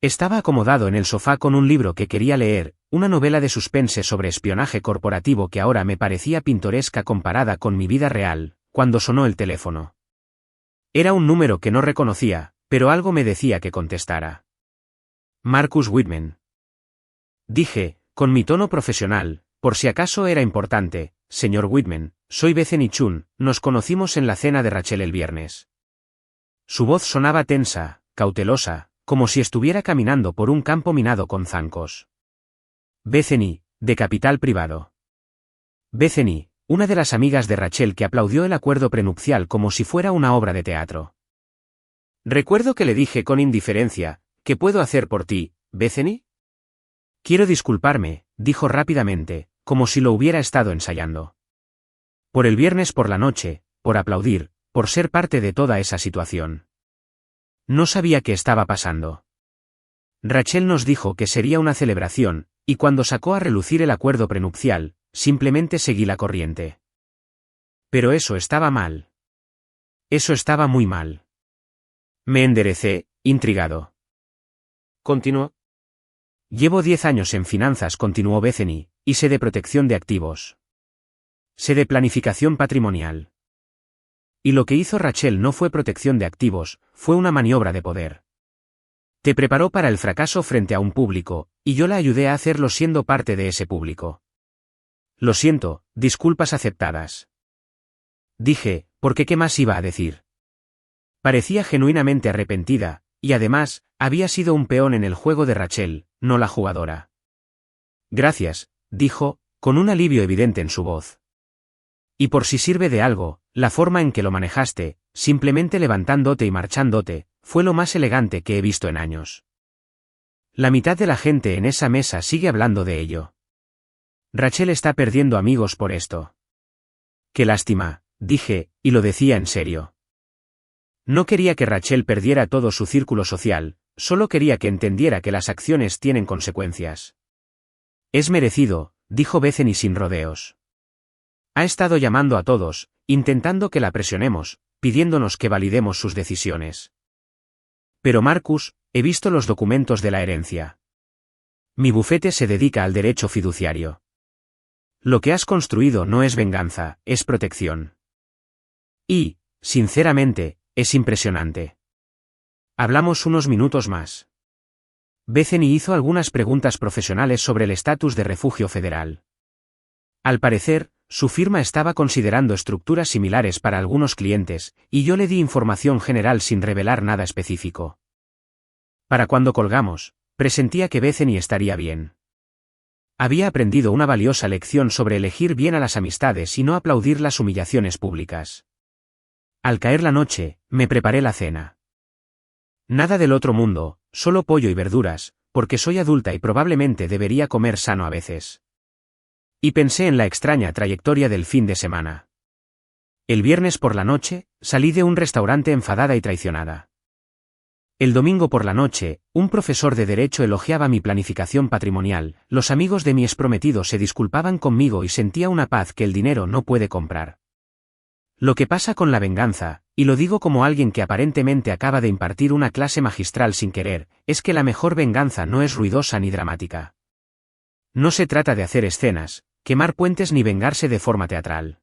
Estaba acomodado en el sofá con un libro que quería leer, una novela de suspense sobre espionaje corporativo que ahora me parecía pintoresca comparada con mi vida real, cuando sonó el teléfono. Era un número que no reconocía, pero algo me decía que contestara. Marcus Whitman. Dije, con mi tono profesional, por si acaso era importante, señor Whitman, soy Bethany Chun, nos conocimos en la cena de Rachel el viernes. Su voz sonaba tensa, cautelosa, como si estuviera caminando por un campo minado con zancos. Bethany, de capital privado. Bethany, una de las amigas de Rachel que aplaudió el acuerdo prenupcial como si fuera una obra de teatro. Recuerdo que le dije con indiferencia, ¿qué puedo hacer por ti, Bethany? Quiero disculparme, dijo rápidamente, como si lo hubiera estado ensayando. Por el viernes por la noche, por aplaudir, por ser parte de toda esa situación. No sabía qué estaba pasando. Rachel nos dijo que sería una celebración, y cuando sacó a relucir el acuerdo prenupcial, simplemente seguí la corriente. Pero eso estaba mal. Eso estaba muy mal. Me enderecé, intrigado. Continuó. Llevo 10 años en finanzas, continuó Bethany, y sé de protección de activos. Sé de planificación patrimonial. Y lo que hizo Rachel no fue protección de activos, fue una maniobra de poder. Te preparó para el fracaso frente a un público, y yo la ayudé a hacerlo siendo parte de ese público. Lo siento, disculpas aceptadas. Dije, porque ¿qué más iba a decir? Parecía genuinamente arrepentida, y además, había sido un peón en el juego de Rachel, no la jugadora. Gracias, dijo, con un alivio evidente en su voz. Y por si sirve de algo, la forma en que lo manejaste, simplemente levantándote y marchándote, fue lo más elegante que he visto en años. La mitad de la gente en esa mesa sigue hablando de ello. Rachel está perdiendo amigos por esto. Qué lástima, dije, y lo decía en serio. No quería que Rachel perdiera todo su círculo social, solo quería que entendiera que las acciones tienen consecuencias. Es merecido, dijo Bethany sin rodeos. Ha estado llamando a todos, intentando que la presionemos, pidiéndonos que validemos sus decisiones. Pero Marcus, he visto los documentos de la herencia. Mi bufete se dedica al derecho fiduciario. Lo que has construido no es venganza, es protección. Y, sinceramente, es impresionante. Hablamos unos minutos más. Bethany hizo algunas preguntas profesionales sobre el estatus de refugio federal. Al parecer, su firma estaba considerando estructuras similares para algunos clientes, y yo le di información general sin revelar nada específico. Para cuando colgamos, presentía que Bethany estaría bien. Había aprendido una valiosa lección sobre elegir bien a las amistades y no aplaudir las humillaciones públicas. Al caer la noche, me preparé la cena. Nada del otro mundo, solo pollo y verduras, porque soy adulta y probablemente debería comer sano a veces. Y pensé en la extraña trayectoria del fin de semana. El viernes por la noche, salí de un restaurante enfadada y traicionada. El domingo por la noche, un profesor de Derecho elogiaba mi planificación patrimonial, los amigos de mi exprometido se disculpaban conmigo y sentía una paz que el dinero no puede comprar. Lo que pasa con la venganza, y lo digo como alguien que aparentemente acaba de impartir una clase magistral sin querer, es que la mejor venganza no es ruidosa ni dramática. No se trata de hacer escenas, quemar puentes ni vengarse de forma teatral.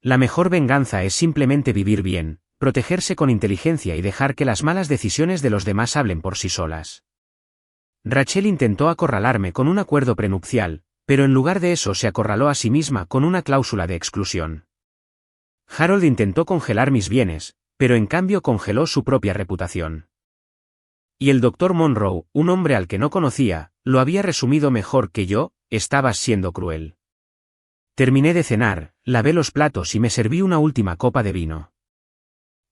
La mejor venganza es simplemente vivir bien, protegerse con inteligencia y dejar que las malas decisiones de los demás hablen por sí solas. Rachel intentó acorralarme con un acuerdo prenupcial, pero en lugar de eso se acorraló a sí misma con una cláusula de exclusión. Harold intentó congelar mis bienes, pero en cambio congeló su propia reputación. Y el Dr. Monroe, un hombre al que no conocía, lo había resumido mejor que yo: estabas siendo cruel. Terminé de cenar, lavé los platos y me serví una última copa de vino.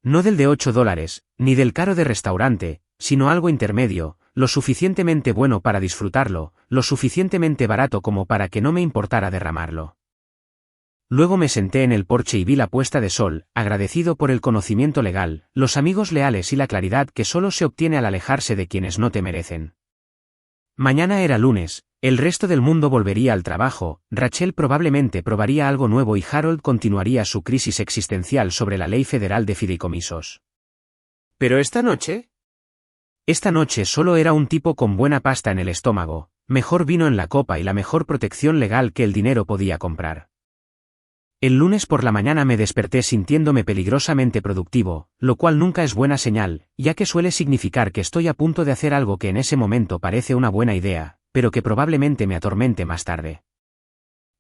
No del de $8, ni del caro de restaurante, sino algo intermedio, lo suficientemente bueno para disfrutarlo, lo suficientemente barato como para que no me importara derramarlo. Luego me senté en el porche y vi la puesta de sol, agradecido por el conocimiento legal, los amigos leales y la claridad que solo se obtiene al alejarse de quienes no te merecen. Mañana era lunes, el resto del mundo volvería al trabajo, Rachel probablemente probaría algo nuevo y Harold continuaría su crisis existencial sobre la ley federal de fideicomisos. ¿Pero esta noche? Esta noche solo era un tipo con buena pasta en el estómago, mejor vino en la copa y la mejor protección legal que el dinero podía comprar. El lunes por la mañana me desperté sintiéndome peligrosamente productivo, lo cual nunca es buena señal, ya que suele significar que estoy a punto de hacer algo que en ese momento parece una buena idea, pero que probablemente me atormente más tarde.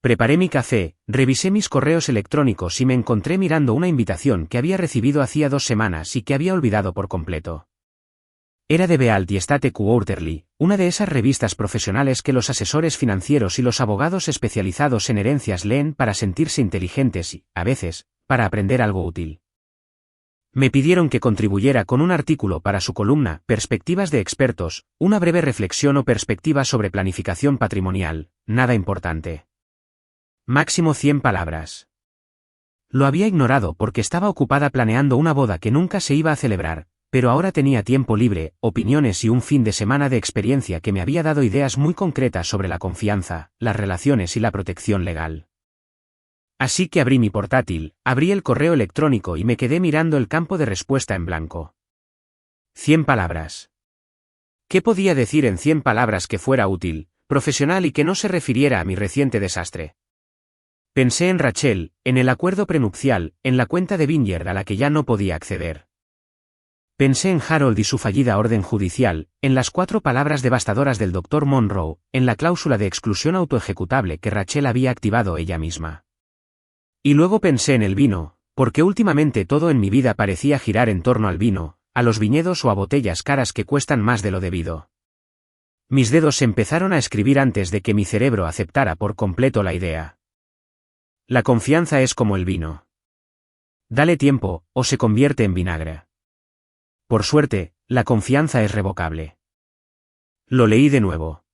Preparé mi café, revisé mis correos electrónicos y me encontré mirando una invitación que había recibido hacía 2 semanas y que había olvidado por completo. Era de Bealt y Estate Quarterly, una de esas revistas profesionales que los asesores financieros y los abogados especializados en herencias leen para sentirse inteligentes y, a veces, para aprender algo útil. Me pidieron que contribuyera con un artículo para su columna Perspectivas de expertos, una breve reflexión o perspectiva sobre planificación patrimonial, nada importante. Máximo 100 palabras. Lo había ignorado porque estaba ocupada planeando una boda que nunca se iba a celebrar, pero ahora tenía tiempo libre, opiniones y un fin de semana de experiencia que me había dado ideas muy concretas sobre la confianza, las relaciones y la protección legal. Así que abrí mi portátil, abrí el correo electrónico y me quedé mirando el campo de respuesta en blanco. 100 palabras. ¿Qué podía decir en 100 palabras que fuera útil, profesional y que no se refiriera a mi reciente desastre? Pensé en Rachel, en el acuerdo prenupcial, en la cuenta de Vineyard a la que ya no podía acceder. Pensé en Harold y su fallida orden judicial, en las 4 palabras devastadoras del Dr. Monroe, en la cláusula de exclusión autoejecutable que Rachel había activado ella misma. Y luego pensé en el vino, porque últimamente todo en mi vida parecía girar en torno al vino, a los viñedos o a botellas caras que cuestan más de lo debido. Mis dedos empezaron a escribir antes de que mi cerebro aceptara por completo la idea. La confianza es como el vino. Dale tiempo, o se convierte en vinagre. Por suerte, la confianza es revocable. Lo leí de nuevo.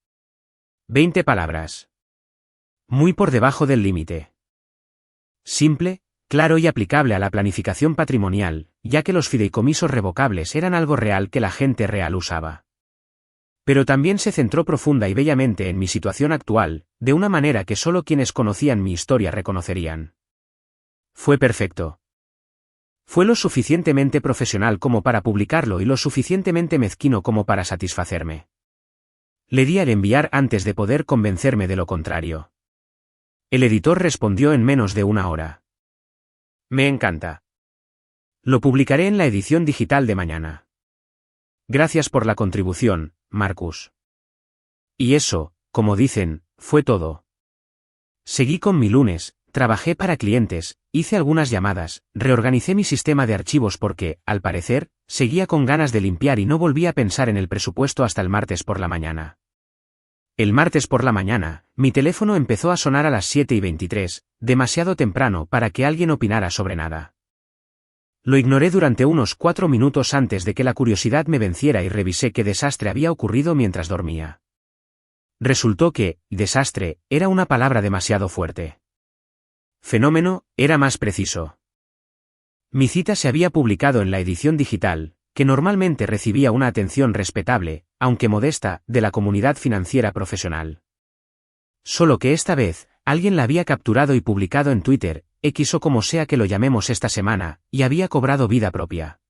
20 palabras. Muy por debajo del límite. Simple, claro y aplicable a la planificación patrimonial, ya que los fideicomisos revocables eran algo real que la gente real usaba. Pero también se centró profunda y bellamente en mi situación actual, de una manera que solo quienes conocían mi historia reconocerían. Fue perfecto. Fue lo suficientemente profesional como para publicarlo y lo suficientemente mezquino como para satisfacerme. Le di al enviar antes de poder convencerme de lo contrario. El editor respondió en menos de 1 hora. Me encanta. Lo publicaré en la edición digital de mañana. Gracias por la contribución, Marcus. Y eso, como dicen, fue todo. Seguí con mi lunes. Trabajé para clientes, hice algunas llamadas, reorganicé mi sistema de archivos porque, al parecer, seguía con ganas de limpiar y no volví a pensar en el presupuesto hasta el martes por la mañana. El martes por la mañana, mi teléfono empezó a sonar a las 7:23, demasiado temprano para que alguien opinara sobre nada. Lo ignoré durante unos 4 minutos antes de que la curiosidad me venciera y revisé qué desastre había ocurrido mientras dormía. Resultó que, desastre, era una palabra demasiado fuerte. Fenómeno, era más preciso. Mi cita se había publicado en la edición digital, que normalmente recibía una atención respetable, aunque modesta, de la comunidad financiera profesional. Solo que esta vez, alguien la había capturado y publicado en Twitter, X o como sea que lo llamemos esta semana, y había cobrado vida propia.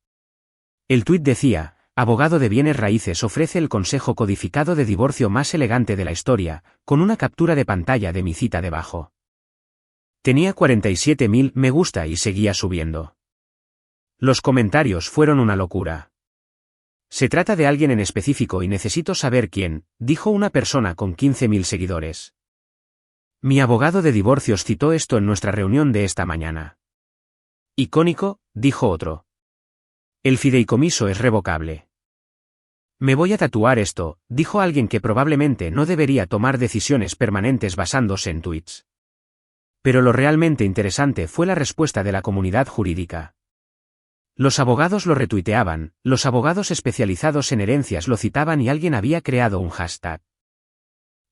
El tuit decía: abogado de bienes raíces ofrece el consejo codificado de divorcio más elegante de la historia, con una captura de pantalla de mi cita debajo. Tenía 47.000 me gusta y seguía subiendo. Los comentarios fueron una locura. Se trata de alguien en específico y necesito saber quién, dijo una persona con 15.000 seguidores. Mi abogado de divorcios citó esto en nuestra reunión de esta mañana. Icónico, dijo otro. El fideicomiso es revocable. Me voy a tatuar esto, dijo alguien que probablemente no debería tomar decisiones permanentes basándose en tweets. Pero lo realmente interesante fue la respuesta de la comunidad jurídica. Los abogados lo retuiteaban, los abogados especializados en herencias lo citaban y alguien había creado un hashtag.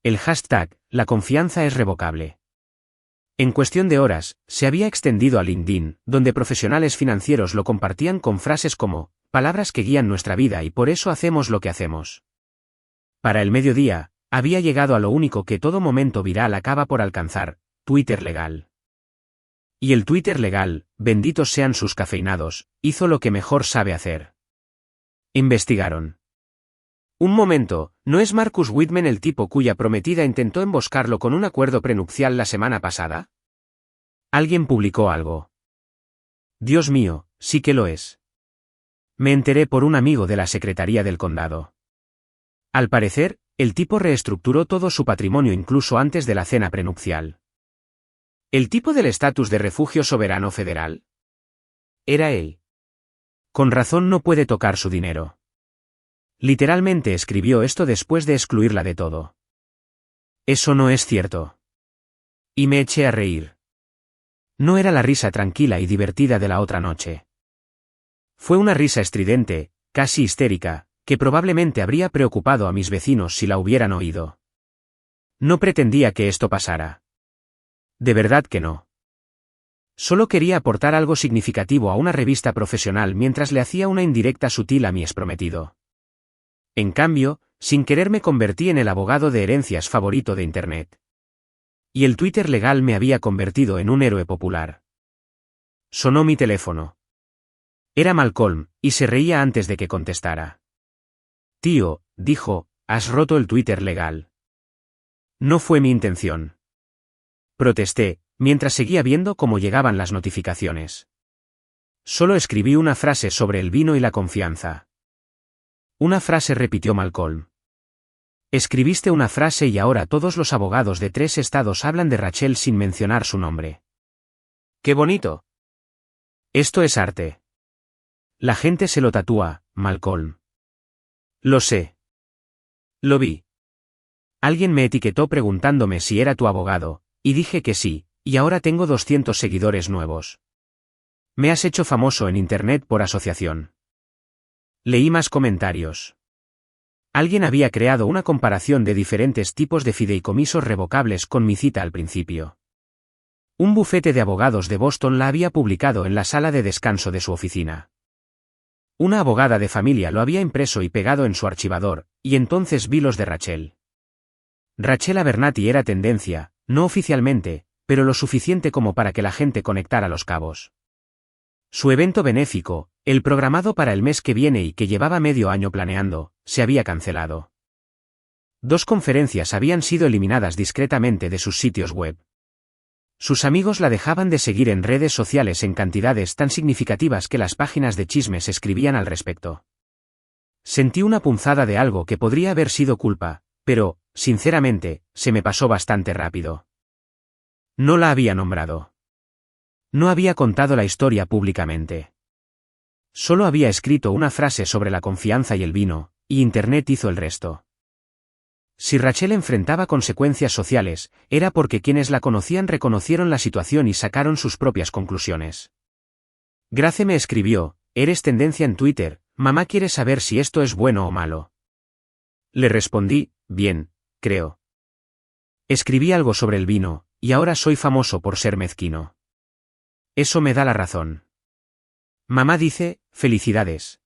El hashtag, la confianza es revocable. En cuestión de horas, se había extendido a LinkedIn, donde profesionales financieros lo compartían con frases como, palabras que guían nuestra vida y por eso hacemos lo que hacemos. Para el mediodía, había llegado a lo único que todo momento viral acaba por alcanzar, Twitter legal. Y el Twitter legal, benditos sean sus cafeinados, hizo lo que mejor sabe hacer. Investigaron. Un momento, ¿no es Marcus Whitman el tipo cuya prometida intentó emboscarlo con un acuerdo prenupcial la semana pasada? Alguien publicó algo. Dios mío, sí que lo es. Me enteré por un amigo de la Secretaría del Condado. Al parecer, el tipo reestructuró todo su patrimonio incluso antes de la cena prenupcial. ¿El tipo del estatus de refugio soberano federal? Era él. Con razón no puede tocar su dinero. Literalmente escribió esto después de excluirla de todo. Eso no es cierto. Y me eché a reír. No era la risa tranquila y divertida de la otra noche. Fue una risa estridente, casi histérica, que probablemente habría preocupado a mis vecinos si la hubieran oído. No pretendía que esto pasara. De verdad que no. Solo quería aportar algo significativo a una revista profesional mientras le hacía una indirecta sutil a mi exprometido. En cambio, sin querer me convertí en el abogado de herencias favorito de Internet. Y el Twitter legal me había convertido en un héroe popular. Sonó mi teléfono. Era Malcolm, y se reía antes de que contestara. Tío, dijo, has roto el Twitter legal. No fue mi intención. Protesté, mientras seguía viendo cómo llegaban las notificaciones. Solo escribí una frase sobre el vino y la confianza. Una frase, repitió Malcolm. Escribiste una frase y ahora todos los abogados de 3 estados hablan de Rachel sin mencionar su nombre. ¡Qué bonito! Esto es arte. La gente se lo tatúa, Malcolm. Lo sé. Lo vi. Alguien me etiquetó preguntándome si era tu abogado, y dije que sí, y ahora tengo 200 seguidores nuevos. Me has hecho famoso en Internet por asociación. Leí más comentarios. Alguien había creado una comparación de diferentes tipos de fideicomisos revocables con mi cita al principio. Un bufete de abogados de Boston la había publicado en la sala de descanso de su oficina. Una abogada de familia lo había impreso y pegado en su archivador, y entonces vi los de Rachel. Rachel Abernathy era tendencia, no oficialmente, pero lo suficiente como para que la gente conectara los cabos. Su evento benéfico, el programado para el mes que viene y que llevaba medio año planeando, se había cancelado. 2 conferencias habían sido eliminadas discretamente de sus sitios web. Sus amigos la dejaban de seguir en redes sociales en cantidades tan significativas que las páginas de chismes escribían al respecto. Sentí una punzada de algo que podría haber sido culpa, pero, sinceramente, se me pasó bastante rápido. No la había nombrado. No había contado la historia públicamente. Solo había escrito una frase sobre la confianza y el vino, y Internet hizo el resto. Si Rachel enfrentaba consecuencias sociales, era porque quienes la conocían reconocieron la situación y sacaron sus propias conclusiones. Grace me escribió, eres tendencia en Twitter, mamá quiere saber si esto es bueno o malo. Le respondí, bien, creo. Escribí algo sobre el vino, y ahora soy famoso por ser mezquino. Eso me da la razón. Mamá dice, felicidades.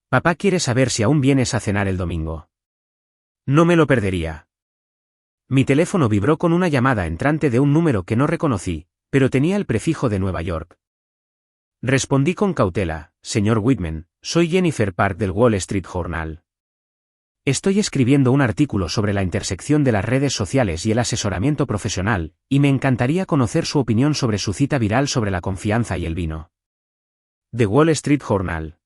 Papá quiere saber si aún vienes a cenar el domingo. No me lo perdería. Mi teléfono vibró con una llamada entrante de un número que no reconocí, pero tenía el prefijo de Nueva York. Respondí con cautela, señor Whitman, soy Jennifer Park del Wall Street Journal. Estoy escribiendo un artículo sobre la intersección de las redes sociales y el asesoramiento profesional, y me encantaría conocer su opinión sobre su cita viral sobre la confianza y el vino. The Wall Street Journal.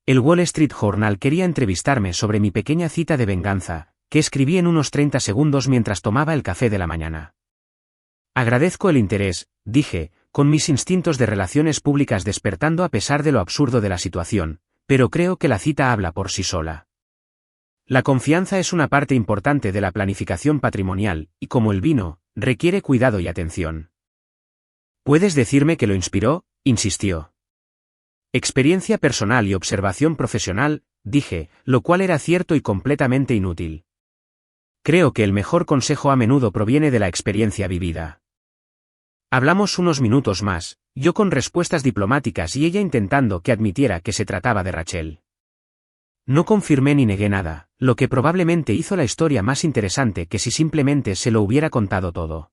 El Wall Street Journal quería entrevistarme sobre mi pequeña cita de venganza, que escribí en unos 30 segundos mientras tomaba el café de la mañana. Agradezco el interés, dije, con mis instintos de relaciones públicas despertando a pesar de lo absurdo de la situación, pero creo que la cita habla por sí sola. La confianza es una parte importante de la planificación patrimonial, y como el vino, requiere cuidado y atención. ¿Puedes decirme qué lo inspiró?, insistió. Experiencia personal y observación profesional, dije, lo cual era cierto y completamente inútil. Creo que el mejor consejo a menudo proviene de la experiencia vivida. Hablamos unos minutos más, yo con respuestas diplomáticas y ella intentando que admitiera que se trataba de Rachel. No confirmé ni negué nada, lo que probablemente hizo la historia más interesante que si simplemente se lo hubiera contado todo.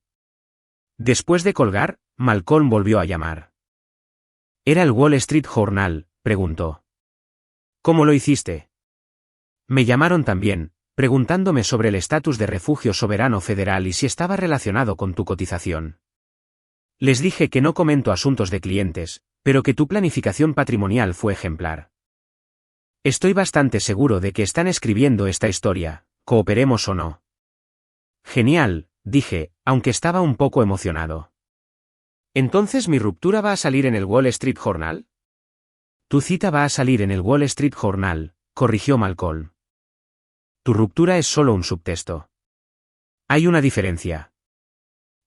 Después de colgar, Malcolm volvió a llamar. ¿Era el Wall Street Journal?, preguntó. ¿Cómo lo hiciste? Me llamaron también, preguntándome sobre el estatus de refugio soberano federal y si estaba relacionado con tu cotización. Les dije que no comento asuntos de clientes, pero que tu planificación patrimonial fue ejemplar. Estoy bastante seguro de que están escribiendo esta historia, cooperemos o no. Genial, dije, aunque estaba un poco emocionado. ¿Entonces mi ruptura va a salir en el Wall Street Journal? Tu cita va a salir en el Wall Street Journal, corrigió Malcolm. Tu ruptura es solo un subtexto. Hay una diferencia.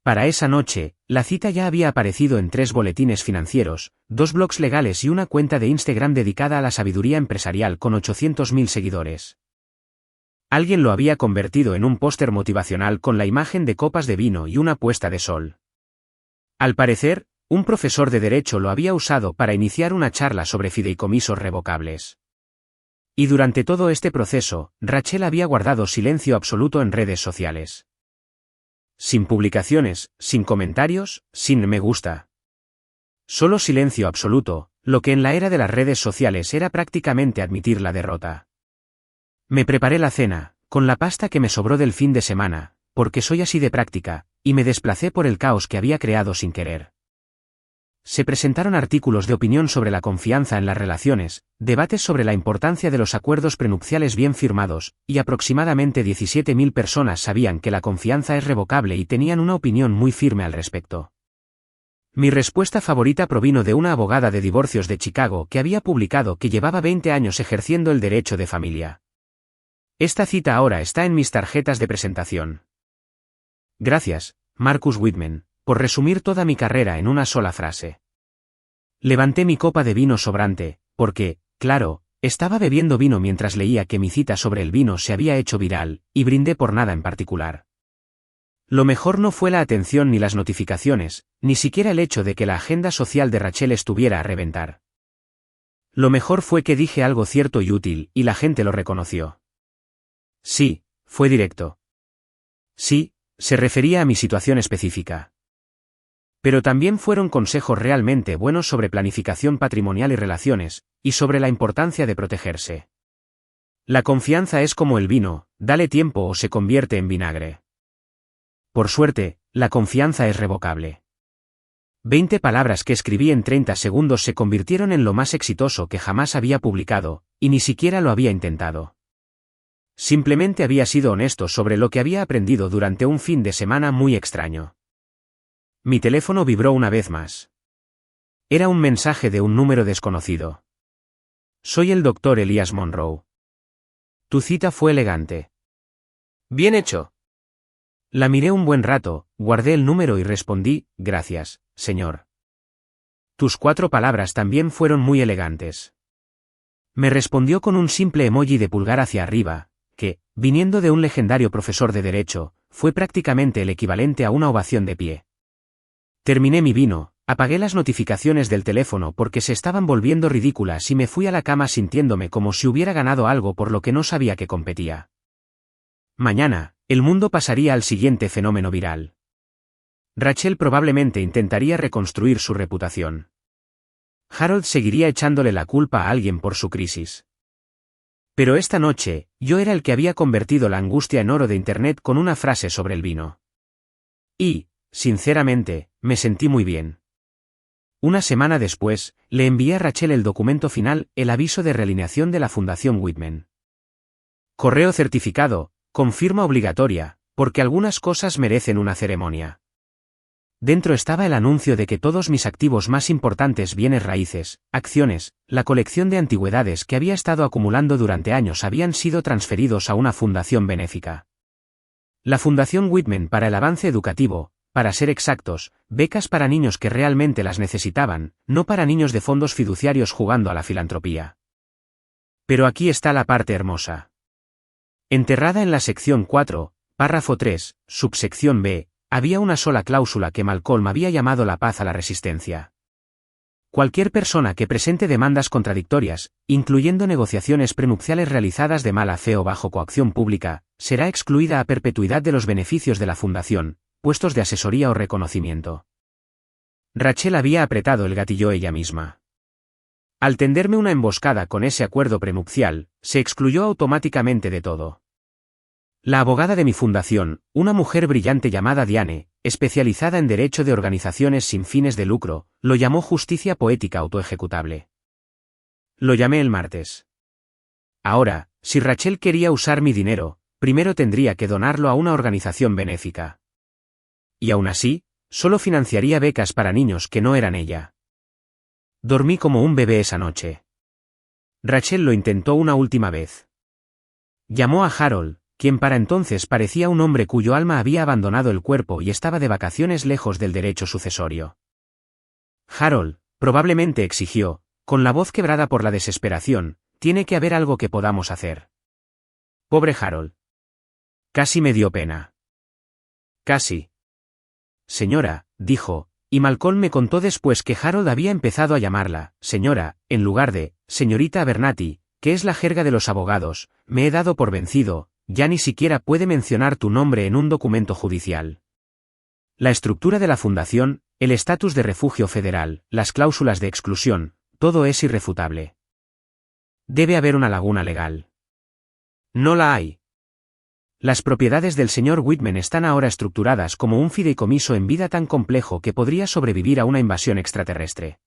Para esa noche, la cita ya había aparecido en 3 boletines financieros, 2 blogs legales y una cuenta de Instagram dedicada a la sabiduría empresarial con 800.000 seguidores. Alguien lo había convertido en un póster motivacional con la imagen de copas de vino y una puesta de sol. Al parecer, un profesor de derecho lo había usado para iniciar una charla sobre fideicomisos revocables. Y durante todo este proceso, Rachel había guardado silencio absoluto en redes sociales. Sin publicaciones, sin comentarios, sin me gusta. Solo silencio absoluto, lo que en la era de las redes sociales era prácticamente admitir la derrota. Me preparé la cena, con la pasta que me sobró del fin de semana, porque soy así de práctica, y me desplacé por el caos que había creado sin querer. Se presentaron artículos de opinión sobre la confianza en las relaciones, debates sobre la importancia de los acuerdos prenupciales bien firmados, y aproximadamente 17.000 personas sabían que la confianza es revocable y tenían una opinión muy firme al respecto. Mi respuesta favorita provino de una abogada de divorcios de Chicago que había publicado que llevaba 20 años ejerciendo el derecho de familia. Esta cita ahora está en mis tarjetas de presentación. Gracias, Marcus Whitman, por resumir toda mi carrera en una sola frase. Levanté mi copa de vino sobrante, porque, claro, estaba bebiendo vino mientras leía que mi cita sobre el vino se había hecho viral, y brindé por nada en particular. Lo mejor no fue la atención ni las notificaciones, ni siquiera el hecho de que la agenda social de Rachel estuviera a reventar. Lo mejor fue que dije algo cierto y útil, y la gente lo reconoció. Sí, fue directo. Sí, se refería a mi situación específica. Pero también fueron consejos realmente buenos sobre planificación patrimonial y relaciones, y sobre la importancia de protegerse. La confianza es como el vino, dale tiempo o se convierte en vinagre. Por suerte, la confianza es revocable. 20 palabras que escribí en 30 segundos se convirtieron en lo más exitoso que jamás había publicado, y ni siquiera lo había intentado. Simplemente había sido honesto sobre lo que había aprendido durante un fin de semana muy extraño. Mi teléfono vibró una vez más. Era un mensaje de un número desconocido. Soy el Dr. Elias Monroe. Tu cita fue elegante. Bien hecho. La miré un buen rato, guardé el número y respondí, gracias, señor. Tus 4 palabras también fueron muy elegantes. Me respondió con un simple emoji de pulgar hacia arriba, que, viniendo de un legendario profesor de derecho, fue prácticamente el equivalente a una ovación de pie. Terminé mi vino, Apagué las notificaciones del teléfono porque se estaban volviendo ridículas y me fui a la cama sintiéndome como si hubiera ganado algo por lo que no sabía que competía. Mañana, el mundo pasaría al siguiente fenómeno viral. Rachel probablemente intentaría reconstruir su reputación. Harold seguiría echándole la culpa a alguien por su crisis. Pero esta noche, yo era el que había convertido la angustia en oro de Internet con una frase sobre el vino. Y, sinceramente, me sentí muy bien. Una semana después, le envié a Rachel el documento final, el aviso de realineación de la Fundación Whitman. Correo certificado, con firma obligatoria, porque algunas cosas merecen una ceremonia. Dentro estaba el anuncio de que todos mis activos más importantes, bienes raíces, acciones, la colección de antigüedades que había estado acumulando durante años habían sido transferidos a una fundación benéfica. La Fundación Whitman para el avance educativo, para ser exactos, becas para niños que realmente las necesitaban, no para niños de fondos fiduciarios jugando a la filantropía. Pero aquí está la parte hermosa. Enterrada en la sección 4, párrafo 3, subsección B, había una sola cláusula que Malcolm había llamado la paz a la resistencia. Cualquier persona que presente demandas contradictorias, incluyendo negociaciones prenupciales realizadas de mala fe o bajo coacción pública, será excluida a perpetuidad de los beneficios de la fundación, puestos de asesoría o reconocimiento. Rachel había apretado el gatillo ella misma. Al tenderme una emboscada con ese acuerdo prenupcial, se excluyó automáticamente de todo. La abogada de mi fundación, una mujer brillante llamada Diane, especializada en derecho de organizaciones sin fines de lucro, lo llamó justicia poética autoejecutable. Lo llamé el martes. Ahora, si Rachel quería usar mi dinero, primero tendría que donarlo a una organización benéfica. Y aún así, solo financiaría becas para niños que no eran ella. Dormí como un bebé esa noche. Rachel lo intentó una última vez. Llamó a Harold, quien para entonces parecía un hombre cuyo alma había abandonado el cuerpo y estaba de vacaciones lejos del derecho sucesorio. Harold, probablemente exigió, con la voz quebrada por la desesperación, tiene que haber algo que podamos hacer. Pobre Harold. Casi me dio pena. Casi. Señora, dijo, y Malcolm me contó después que Harold había empezado a llamarla, señora, en lugar de, señorita Abernathy, que es la jerga de los abogados, me he dado por vencido. Ya ni siquiera puede mencionar tu nombre en un documento judicial. La estructura de la fundación, el estatus de refugio federal, las cláusulas de exclusión, todo es irrefutable. Debe haber una laguna legal. No la hay. Las propiedades del señor Whitman están ahora estructuradas como un fideicomiso en vida tan complejo que podría sobrevivir a una invasión extraterrestre.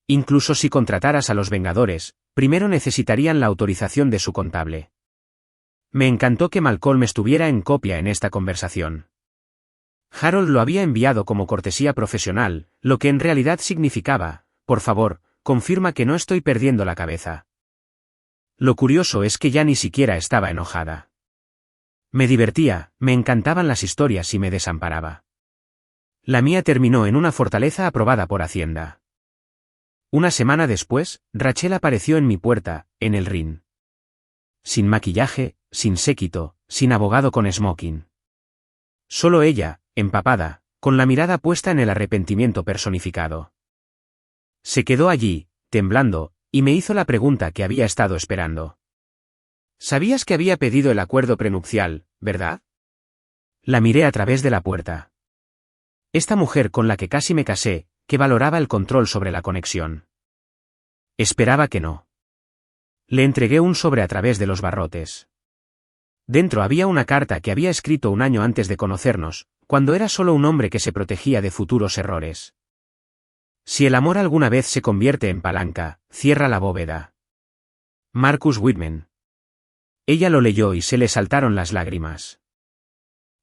Incluso si contrataras a los Vengadores, primero necesitarían la autorización de su contable. Me encantó que Malcolm estuviera en copia en esta conversación. Harold lo había enviado como cortesía profesional, lo que en realidad significaba, por favor, confirma que no estoy perdiendo la cabeza. Lo curioso es que ya ni siquiera estaba enojada. Me divertía, me encantaban las historias y me desamparaba. La mía terminó en una fortaleza aprobada por Hacienda. Una semana después, Rachel apareció en mi puerta, en el Rin. Sin maquillaje, sin séquito, sin abogado con smoking. Solo ella, empapada, con la mirada puesta en el arrepentimiento personificado. Se quedó allí, temblando, y me hizo la pregunta que había estado esperando. Sabías que había pedido el acuerdo prenupcial, ¿verdad? La miré a través de la puerta. Esta mujer con la que casi me casé, que valoraba el control sobre la conexión. Esperaba que no. Le entregué un sobre a través de los barrotes. Dentro había una carta que había escrito un año antes de conocernos, cuando era solo un hombre que se protegía de futuros errores. Si el amor alguna vez se convierte en palanca, cierra la bóveda. Marcus Whitman. Ella lo leyó y se le saltaron las lágrimas.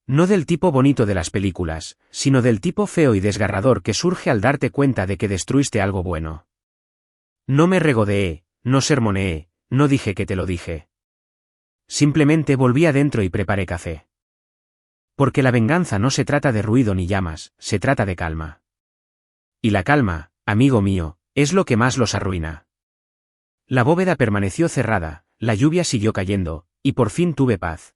No del tipo bonito de las películas, sino del tipo feo y desgarrador que surge al darte cuenta de que destruiste algo bueno. No me regodeé, no sermoneé, no dije que te lo dije. Simplemente volví adentro y preparé café. Porque la venganza no se trata de ruido ni llamas, se trata de calma. Y la calma, amigo mío, es lo que más los arruina. La bóveda permaneció cerrada, la lluvia siguió cayendo, y por fin tuve paz.